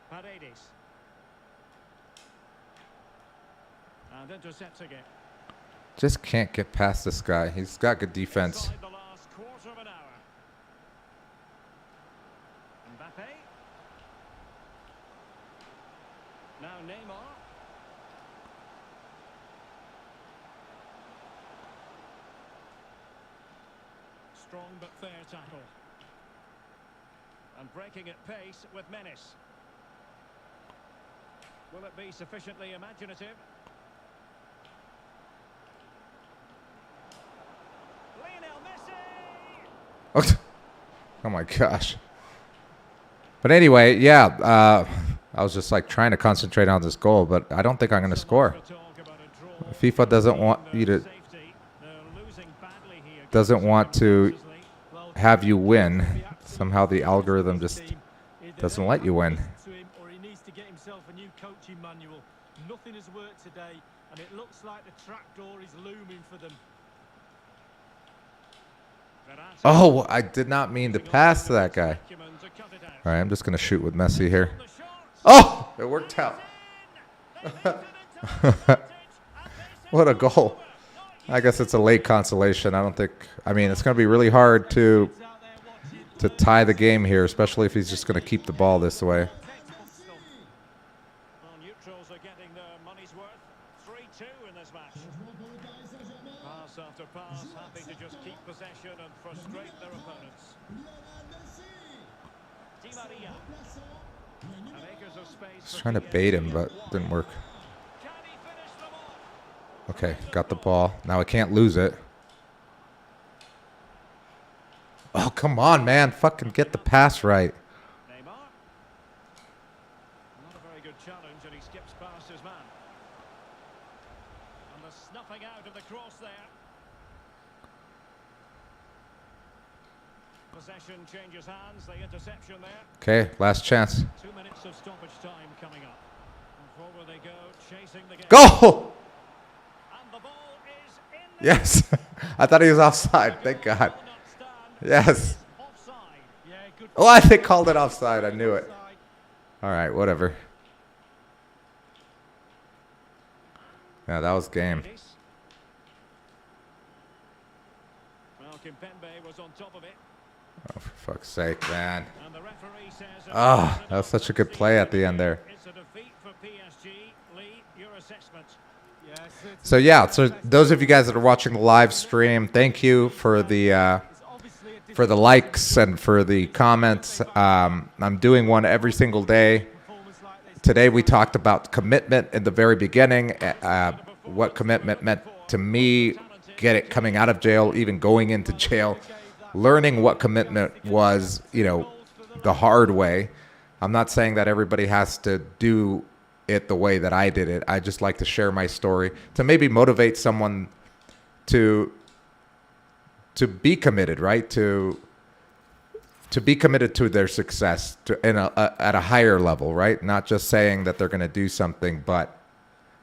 Paredes. And intercepting it. Just can't get past this guy. He's got good defense. Inside the last quarter of an hour. Mbappe. Now Neymar. Strong but fair tackle. And breaking at pace with menace. Will it be sufficiently imaginative? Lionel Messi! Oh my gosh. But anyway, yeah, I was just like trying to concentrate on this goal, but I don't think I'm going to score. FIFA doesn't want you to have you win. Somehow the algorithm just doesn't let you win. Or he needs to get himself a new coaching manual. Nothing has worked today, and it looks like the trapdoor is looming for them. Oh, I did not mean to pass to that guy. All right, I'm just going to shoot with Messi here. Oh, it worked out. What a goal. I guess it's a late consolation. I mean, it's going to be really hard to tie the game here, especially if he's just going to keep the ball this way. Neutrals are getting their money's worth. 3-2 in this match. Pass after pass, happy to just keep possession and frustrate their opponents. Di Maria. And acres of space. Just trying to bait him, but didn't work. Can he finish them off? Okay, got the ball. Now I can't lose it. Oh, come on, man. Fucking get the pass right. Neymar. Not a very good challenge, and he skips past his man. And the snuffing out of the cross there. Possession changes hands, the interception there. Okay, last chance. 2 minutes of stoppage time coming up. And forward they go, chasing the game. Go! And the ball is in the Yes. I thought he was offside. Thank God. Yes. offside. Yeah, good. Oh, they called it offside. I knew it. All right, whatever. Yeah, that was game. Well, Kimpembe was on top of it. Oh, for fuck's sake, man. And the referee says Ah, that was such a good play at the end there. it's a defeat for PSG. Lee, your assessment. Yeah, certainly. So yeah, so those of you guys that are watching the live stream, thank you for the likes and for the comments. I'm doing one every single day. Today we talked about commitment in the very beginning, what commitment meant to me, coming out of jail, even going into jail, learning what commitment was, the hard way. I'm not saying that everybody has to do it the way that I did it. I just like to share my story to maybe motivate someone to be committed, right? To be committed to their success at a higher level, right? Not just saying that they're going to do something, but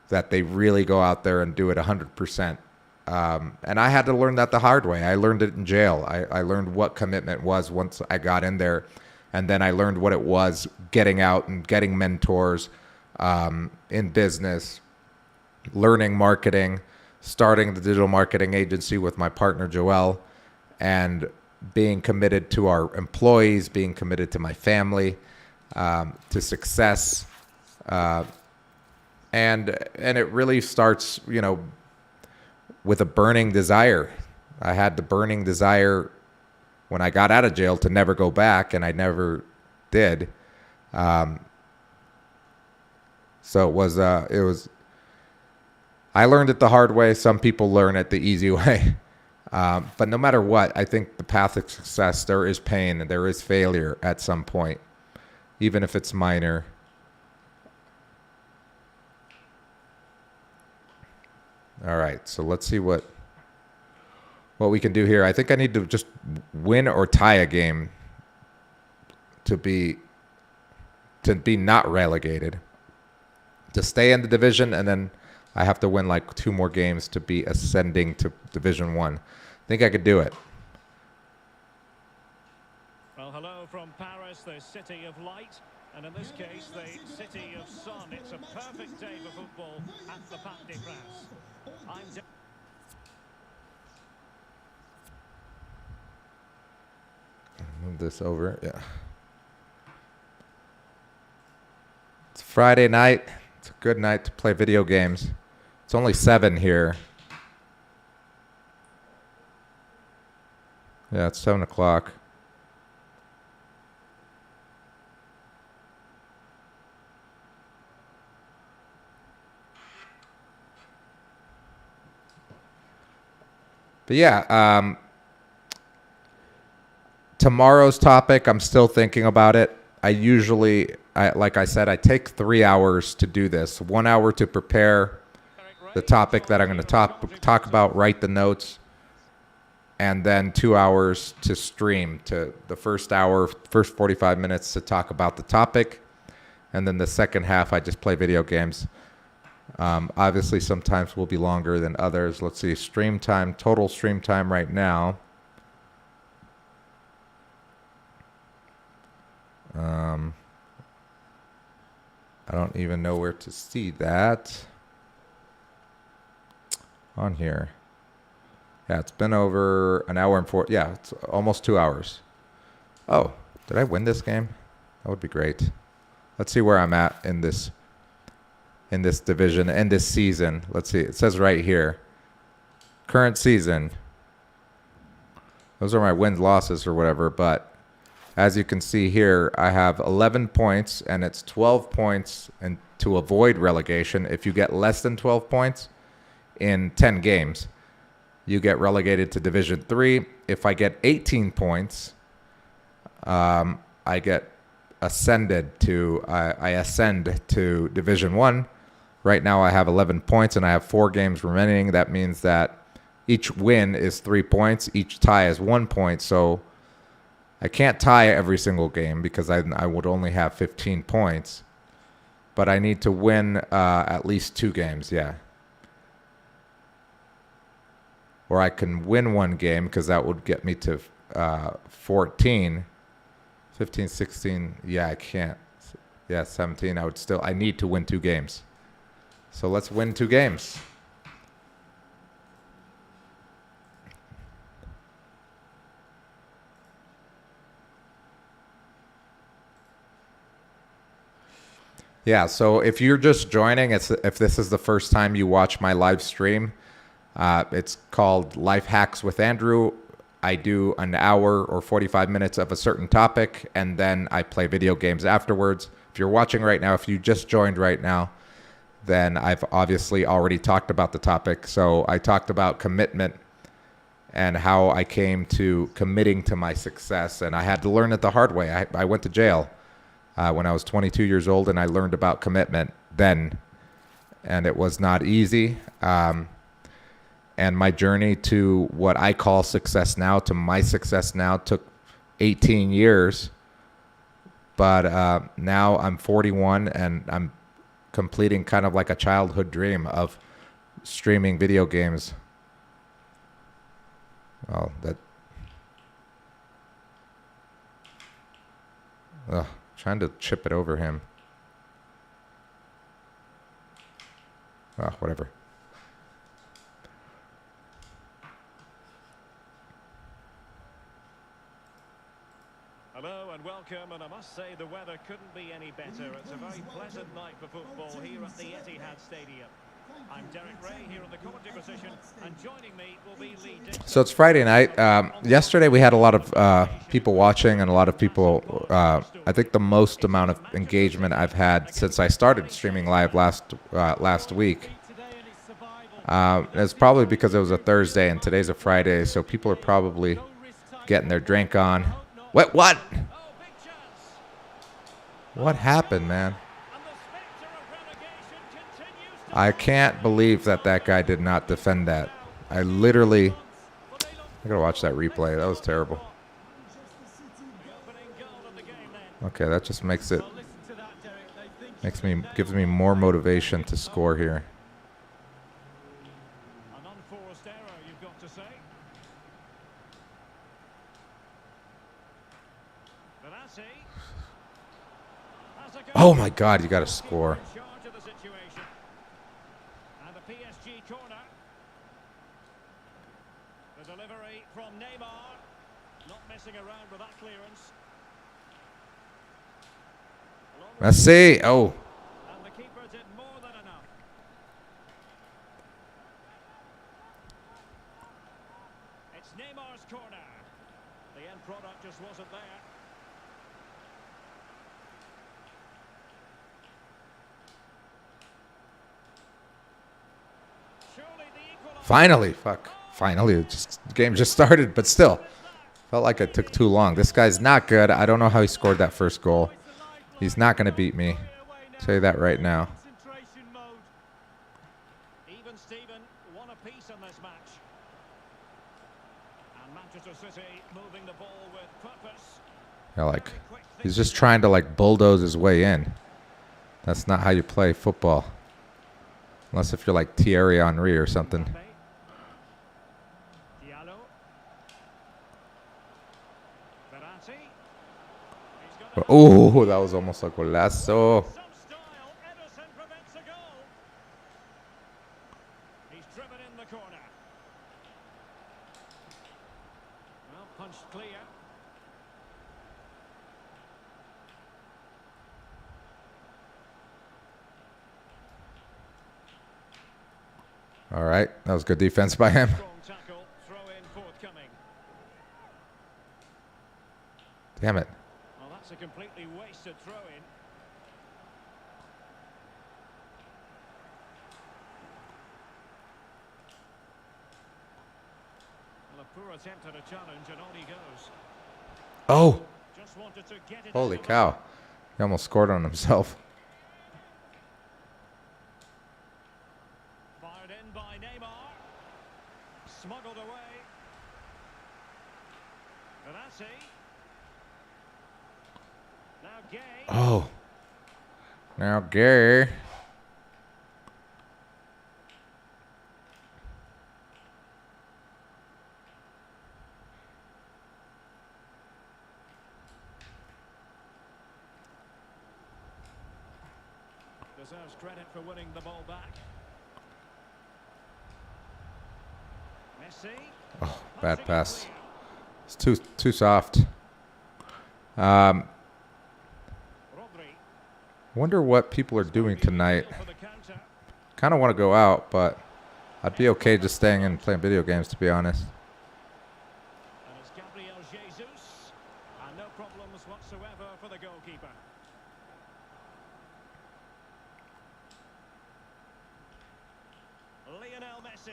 that they really go out there and do it 100%. And I had to learn that the hard way. I learned it in jail. I learned what commitment was once I got in there. And then I learned what it was getting out and getting mentors in business, learning marketing, starting the digital marketing agency with my partner, Joel, and being committed to our employees, being committed to my family, to success. And it really starts, with a burning desire. I had the burning desire when I got out of jail to never go back, and I never did. So it was, I learned it the hard way. Some people learn it the easy way. But no matter what, I think the path of success, there is pain and there is failure at some point, even if it's minor. All right, so let's see what we can do here. I think I need to just win or tie a game to be not relegated, to stay in the division, and then I have to win like 2 more games to be ascending to Division 1. I think I could do it. Well, hello from Paris, the city of light, and in this case, the city of sun. It's a perfect day for football at the Parc des Princes. Move this over, yeah. It's Friday night. It's a good night to play video games. It's only 7 here. Yeah, it's 7 o'clock. But yeah, tomorrow's topic, I'm still thinking about it. Like I said, I take 3 hours to do this. 1 hour to prepare the topic that I'm going to talk about, write the notes, and then 2 hours to stream. To the first hour, first 45 minutes to talk about the topic, and then the second half I just play video games. Obviously, sometimes will be longer than others. Let's see, stream time, total stream time right now. I don't even know where to see that on here. Yeah, it's been over an hour and 4. Yeah, it's almost 2 hours. Oh, did I win this game? That would be great. Let's see where I'm at in this division and this season. Let's see. It says right here, current season. Those are my wins, losses, or whatever. But as you can see here, I have 11 points, and it's 12 points and to avoid relegation. If you get less than 12 points in 10 games, you get relegated to Division 3. If I get 18 points, I get ascended to I ascend to Division 1. Right now I have 11 points and I have 4 games remaining. That means that each win is 3 points, each tie is 1 point. So I can't tie every single game because I would only have 15 points. But I need to win at least 2 games, yeah. Or I can win 1 game because that would get me to 14. 15, 16, yeah, I can't. Yeah, 17, I need to win 2 games. So let's win 2 games. Yeah, so if you're just joining, if this is the first time you watch my live stream, it's called Life Hacks with Andrew. I do an hour or 45 minutes of a certain topic, and then I play video games afterwards. If you're watching right now, if you just joined right now, then I've obviously already talked about the topic. So I talked about commitment and how I came to committing to my success, and I had to learn it the hard way. I went to jail when I was 22 years old, and I learned about commitment then, and it was not easy. And my journey to what I call success now, to my success now, took 18 years. But now I'm 41, and I'm completing kind of like a childhood dream of streaming video games Ugh, trying to chip it over him. Oh, whatever. Hello and welcome, and I must say the weather couldn't be any better. It's a very pleasant night for football here at the Etihad Stadium. I'm Derek Ray here in the commentary position, and joining me will be Lee Dixon. So it's Friday night. Yesterday we had a lot of people watching and a lot of people, I think the most amount of engagement I've had since I started streaming live last week. It's probably because it was a Thursday and today's a Friday, so people are probably getting their drink on. Wait, what? What happened, man? I can't believe that guy did not defend that. I gotta watch that replay. That was terrible. Okay, that just gives me more motivation to score here. An unforced error, you've got to say. Verratti. Has a go. Oh my God, you gotta score. In charge of the situation. And the PSG corner. The delivery from Neymar. Not messing around with that clearance. Messi. Oh. And the keeper did more than enough. It's Neymar's corner. The end product just wasn't there. Surely the equaliser. Finally. Fuck. Finally. The game just started, but still. Felt like it took too long. This guy's not good. I don't know how he scored that first goal. He's not going to beat me. I'll tell you that right now. Even Steven, one apiece in this match. And Manchester City moving the ball with purpose. Yeah, he's just trying to bulldoze his way in. That's not how you play football. Unless if you're like Thierry Henry or something. Diallo. Verratti. Oh, that was almost a golazo. Some style, Ederson prevents a goal. He's driven in the corner. Well, punched clear. All right, that was good defense by him. Strong tackle, throw in forthcoming. Damn it. Well, that's a completely wasted throw in. Well, a poor attempt at a challenge, and on he goes. Oh, Just wanted to get it. holy out of cow. He almost scored on himself. Fired in by Neymar. Smuggled away. Verratti. Now Gay. Oh. Now, Gary. Deserves credit for winning the ball back. Messi. Oh, bad pass. It's too soft. Rodri. Wonder what people are doing tonight. For the counter. Kind of want to go out, but I'd be okay just staying in and playing video games, to be honest. And it's Gabriel Jesus. And no problems whatsoever for the goalkeeper. Lionel Messi.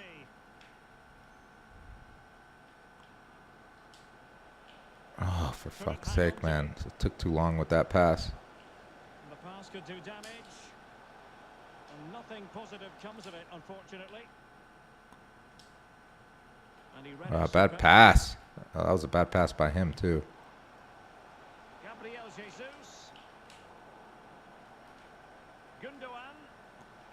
Oh, for fuck's sake, man. It took too long with that pass. The pass could do damage. And nothing positive comes of it, unfortunately. And he read it Bad superb. pass. That was a bad pass by him, too. Gabriel Jesus. Gundogan.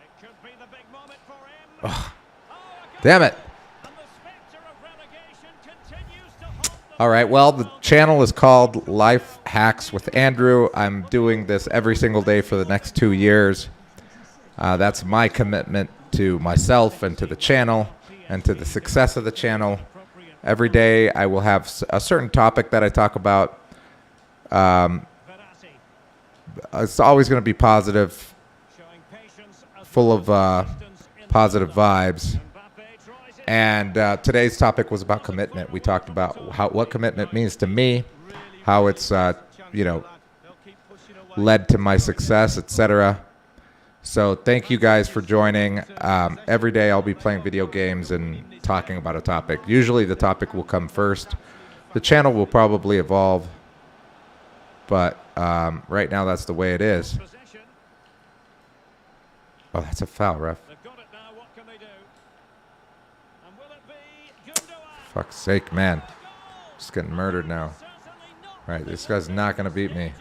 It could be the big moment for him. Ugh. Oh, a goal! Damn it. And the spectre of relegation continues to haunt the All right. Well, the channel is called Life Hacks with Andrew. I'm doing this every single day for the next 2 years. That's my commitment to myself and to the channel and to the success of the channel. Every day I will have a certain topic that I talk about. It's always going to be positive, full of positive vibes. And today's topic was about commitment. We talked about what commitment means to me, how it's led to my success, etc. So thank you guys for joining. Every day I'll be playing video games and talking about a topic. Usually the topic will come first. The channel will probably evolve, but right now that's the way it is. Oh, that's a foul, ref. Fuck's sake, man. Just getting murdered now. Right, this guy's not going to beat me.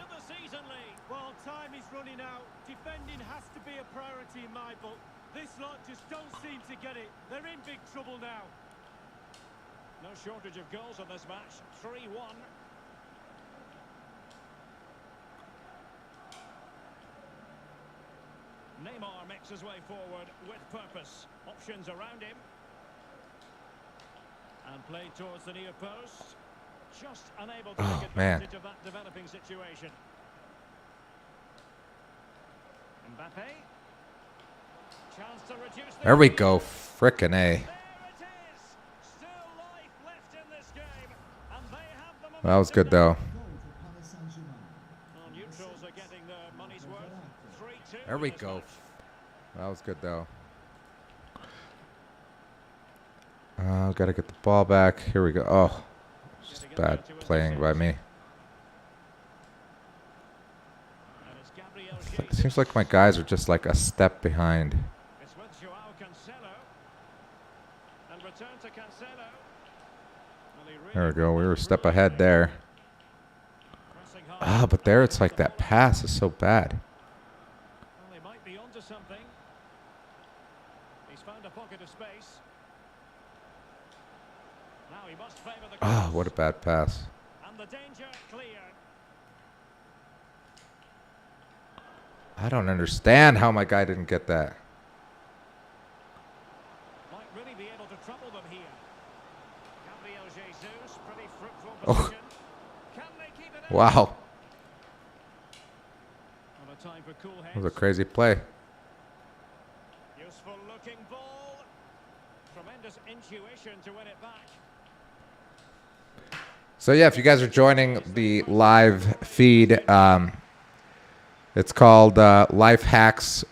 Well, time is running out. Defending has to be a priority in my book. This lot just don't seem to get it. They're in big trouble now. No shortage of goals in this match. 3-1. Neymar makes his way forward with purpose. Options around him. And played towards the near post. Just unable to take advantage of that developing situation. Mbappe. Chance to reduce the There we go. Frickin' A. There it is. Still life left in this game. And they have the momentum. That was good, though. Well, neutrals are getting their money's worth. 3-2. There we go. That was good, though. Got to get the ball back. Here we go. Oh, just bad playing by me. It seems like my guys are just like a step behind. It's with Joao Cancelo. And return to Cancelo. Well, he There we really go. We were a step ahead there. pressing hard. But there it's like that pass is so bad. Well, they might be onto something. He's found a pocket of space. Now he must favour the cross. What a bad pass. And the danger clear. I don't understand how my guy didn't get that. Might really be able to trouble them here. Gabriel Jesus, pretty fruitful Oh. position. Can they keep it out? Wow. On a time for cool heads. That was a crazy play. Useful looking ball. Tremendous intuition to win it back. So yeah, if you guys are joining the live feed, it's called Life Hacks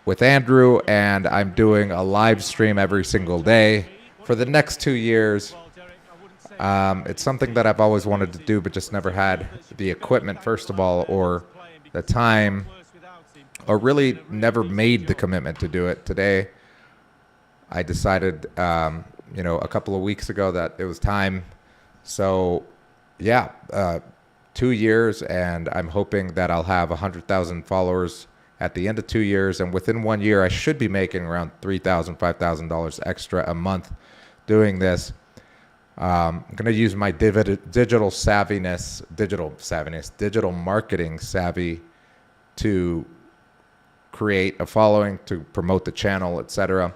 with Andrew, and I'm doing a live stream every single day for the next 2 years. Well, Derek, I wouldn't say It's something that I've always wanted to do, but just never had the equipment, first of all, or the time, worse without him. or really never made the commitment to do it. Today, I decided, a couple of weeks ago that it was time. So, yeah, 2 years, and I'm hoping that I'll have 100,000 followers at the end of 2 years. And within 1 year, I should be making around $3,000, $5,000 extra a month doing this. I'm going to use my digital marketing savvy to create a following, to promote the channel, etc.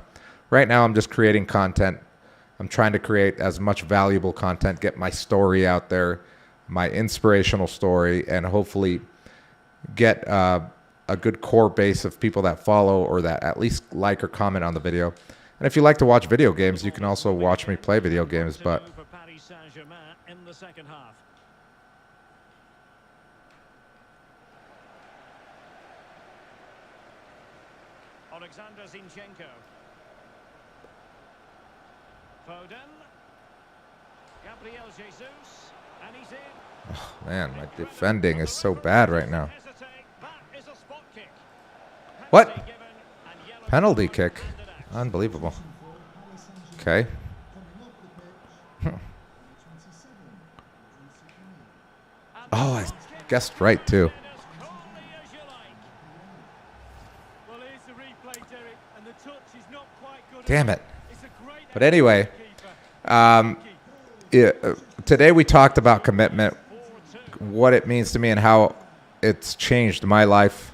Right now, I'm just creating content. I'm trying to create as much valuable content, get my story out there, my inspirational story, and hopefully get a good core base of people that follow or that at least like or comment on the video. And if you like to watch video games, you can also watch me play video games, but For Paris Saint-Germain in the second half. Alexander Zinchenko. Foden. Gabriel Jesus. And he's in. man, my defending is so bad right now. Hesitate. That is a spot kick. What? Penalty given and yellow Penalty card kick. handed out. Unbelievable. Okay. Oh, I guessed right, too. As coolly as you like. Well, here's the replay, Derek, and the touch is not quite good. Damn it. It's a great But anyway, keeper. Yeah, today we talked about commitment, what it means to me, and how it's changed my life.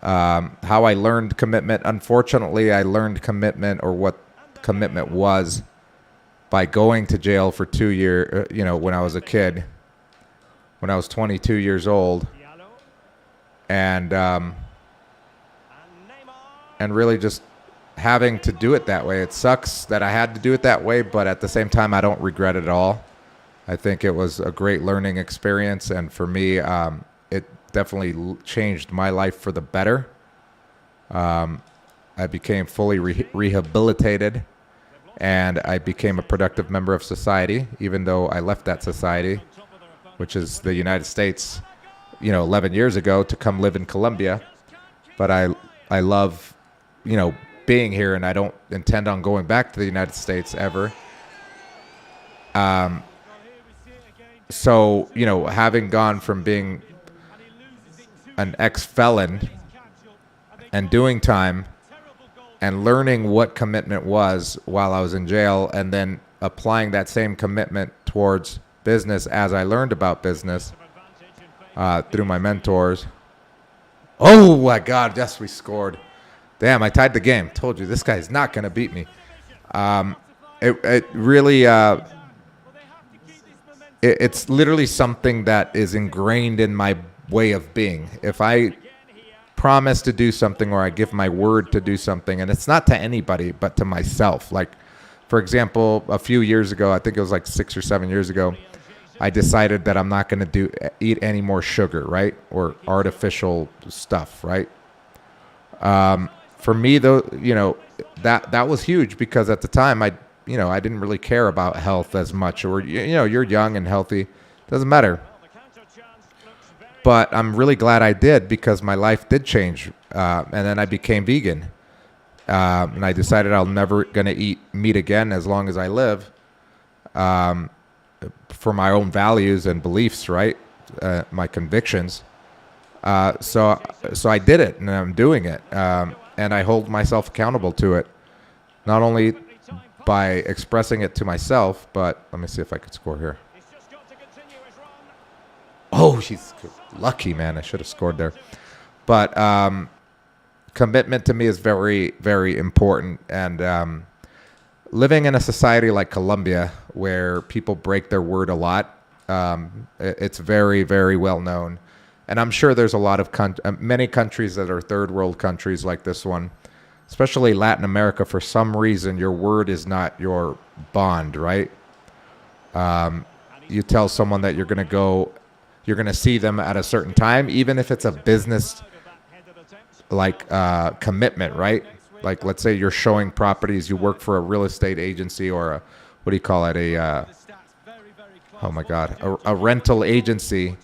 How I learned commitment. Unfortunately, I learned commitment, or what commitment was, by going to jail for 2 years, when I was a kid, when I was 22 years old, and really just having to do it that way. It sucks that I had to do it that way, but at the same time, I don't regret it at all. I think it was a great learning experience, and for me, it definitely changed my life for the better. I became fully rehabilitated, and I became a productive member of society, even though I left that society, which is the United States, 11 years ago, to come live in Colombia. But I love, being here, and I don't intend on going back to the United States ever. So, having gone from being an ex-felon and doing time and learning what commitment was while I was in jail, and then applying that same commitment towards business as I learned about business through my mentors. Oh my God, yes, we scored. Damn, I tied the game. Told you, this guy's not going to beat me. It really, it's literally something that is ingrained in my way of being. If I promise to do something, or I give my word to do something, and it's not to anybody but to myself. Like, for example, a few years ago, I think it was like 6 or 7 years ago, I decided that I'm not going to eat any more sugar, right? Or artificial stuff, right? For me, though, that was huge, because at the time I didn't really care about health as much, or, you're young and healthy. Doesn't matter. But I'm really glad I did, because my life did change. And then I became vegan. And I decided I'm never going to eat meat again as long as I live, for my own values and beliefs, right? My convictions. So I did it, and I'm doing it. And I hold myself accountable to it, not only by expressing it to myself, but let me see if I could score here. Oh, she's lucky, man. I should have scored there. But commitment to me is very, very important. And living in a society like Colombia, where people break their word a lot, it's very, very well known. And I'm sure there's a lot of many countries that are third world countries like this one, especially Latin America. For some reason, your word is not your bond, right? You tell someone that you're going to see them at a certain time, even if it's a business commitment, right? Like, let's say you're showing properties, you work for a real estate agency, or a rental agency.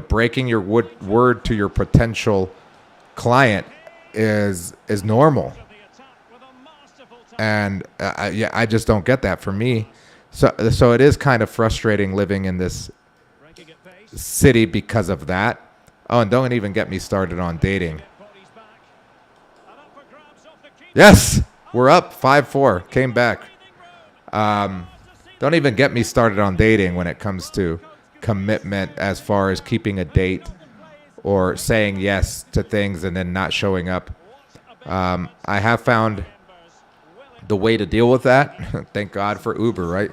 Breaking your word to your potential client is normal. And I just don't get that. For me, so it is kind of frustrating living in this city because of that. Oh, and don't even get me started on dating. Yes, we're up 5-4. Came back. Don't even get me started on dating when it comes to commitment, as far as keeping a date or saying yes to things and then not showing up. I have found the way to deal with that. Thank God for Uber, right?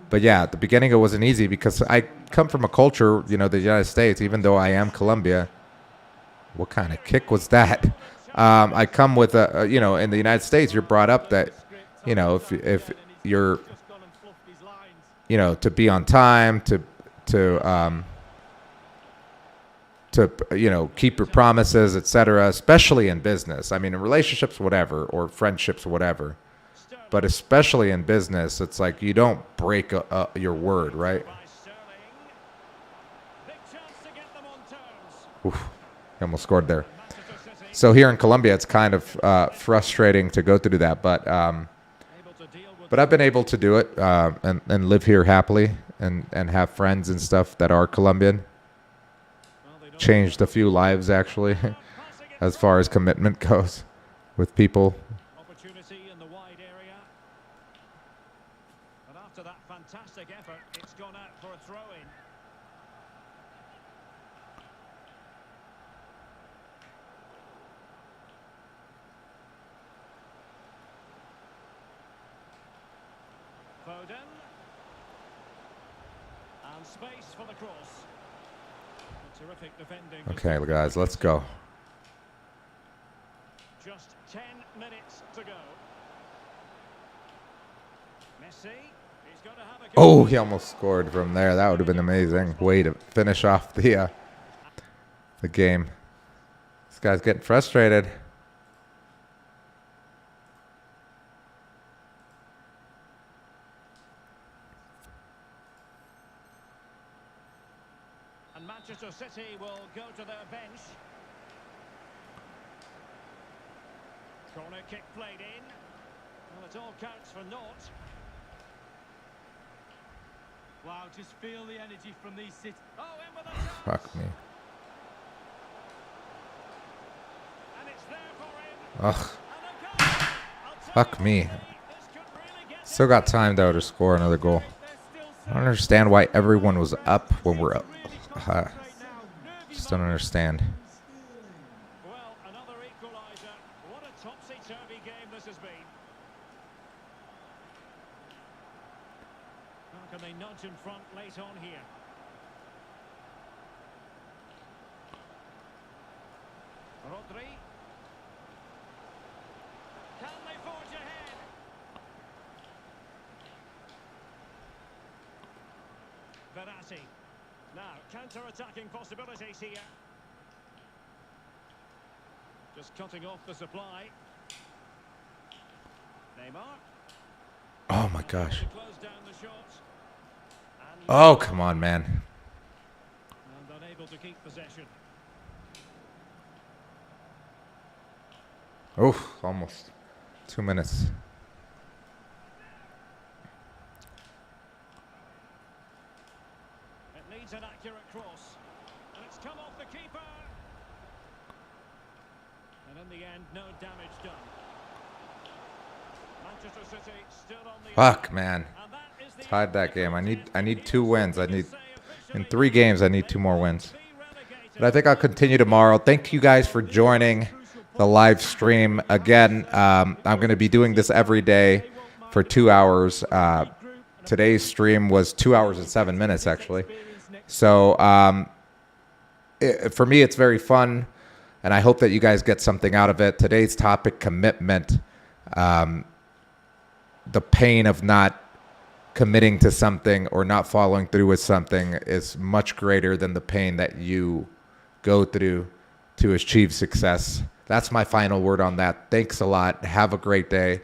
But yeah, at the beginning it wasn't easy, because I come from a culture, the United States, even though I am Colombia. What kind of kick was that? I come with in the United States, you're brought up that, if you're, to be on time, to keep your promises, etc., especially in business. I mean, in relationships, whatever, or friendships, whatever. But especially in business, it's like you don't break your word, right? Oof, I almost scored there. So here in Colombia, it's kind of frustrating to go through that, but I've been able to do it and live here happily and have friends and stuff that are Colombian. Changed a few lives, actually, as far as commitment goes with people after that fantastic effort, it's gone out for a throw-in. Foden. And space for the cross. Terrific defending. Okay, guys, let's go. Just 10 minutes to go. Messi. He's going to have a Oh, he almost scored from there. That would have been amazing. Way to finish off the game. This guy's getting frustrated. And Manchester City will go to their bench. Corner kick played in. Well, it all counts for naught. Wow, just feel the energy from these City. Oh, in with a chance. Fuck me. And it's there for him. Ugh. And a goal. I'll tell Fuck you me. what, this could really get Still got time, though, to score another goal. I don't understand why everyone was up when we're up. Just don't understand. well, another equaliser. What a topsy-turvy game this has been. How can they nudge in front late on here? Rodri. Can they forge ahead? Verratti. Now, counter-attacking possibilities here. Just cutting off the supply. Neymar. Oh, my gosh. To close down the shot. And, Oh, come on, man. and unable to keep possession. Oof, almost 2 minutes. It needs an accurate cross. And it's come off the keeper. And in the end, no damage done. Manchester City still on the Fuck, man. and that is the Tied that game. I need 2 wins. In 3 games, I need 2 more wins. But I think I'll continue tomorrow. Thank you guys for joining the live stream. Again, I'm going to be doing this every day for 2 hours. Today's stream was 2 hours and 7 minutes, actually. So for me, it's very fun, and I hope that you guys get something out of it. Today's topic, commitment. The pain of not committing to something or not following through with something is much greater than the pain that you go through to achieve success. That's my final word on that. Thanks a lot. Have a great day.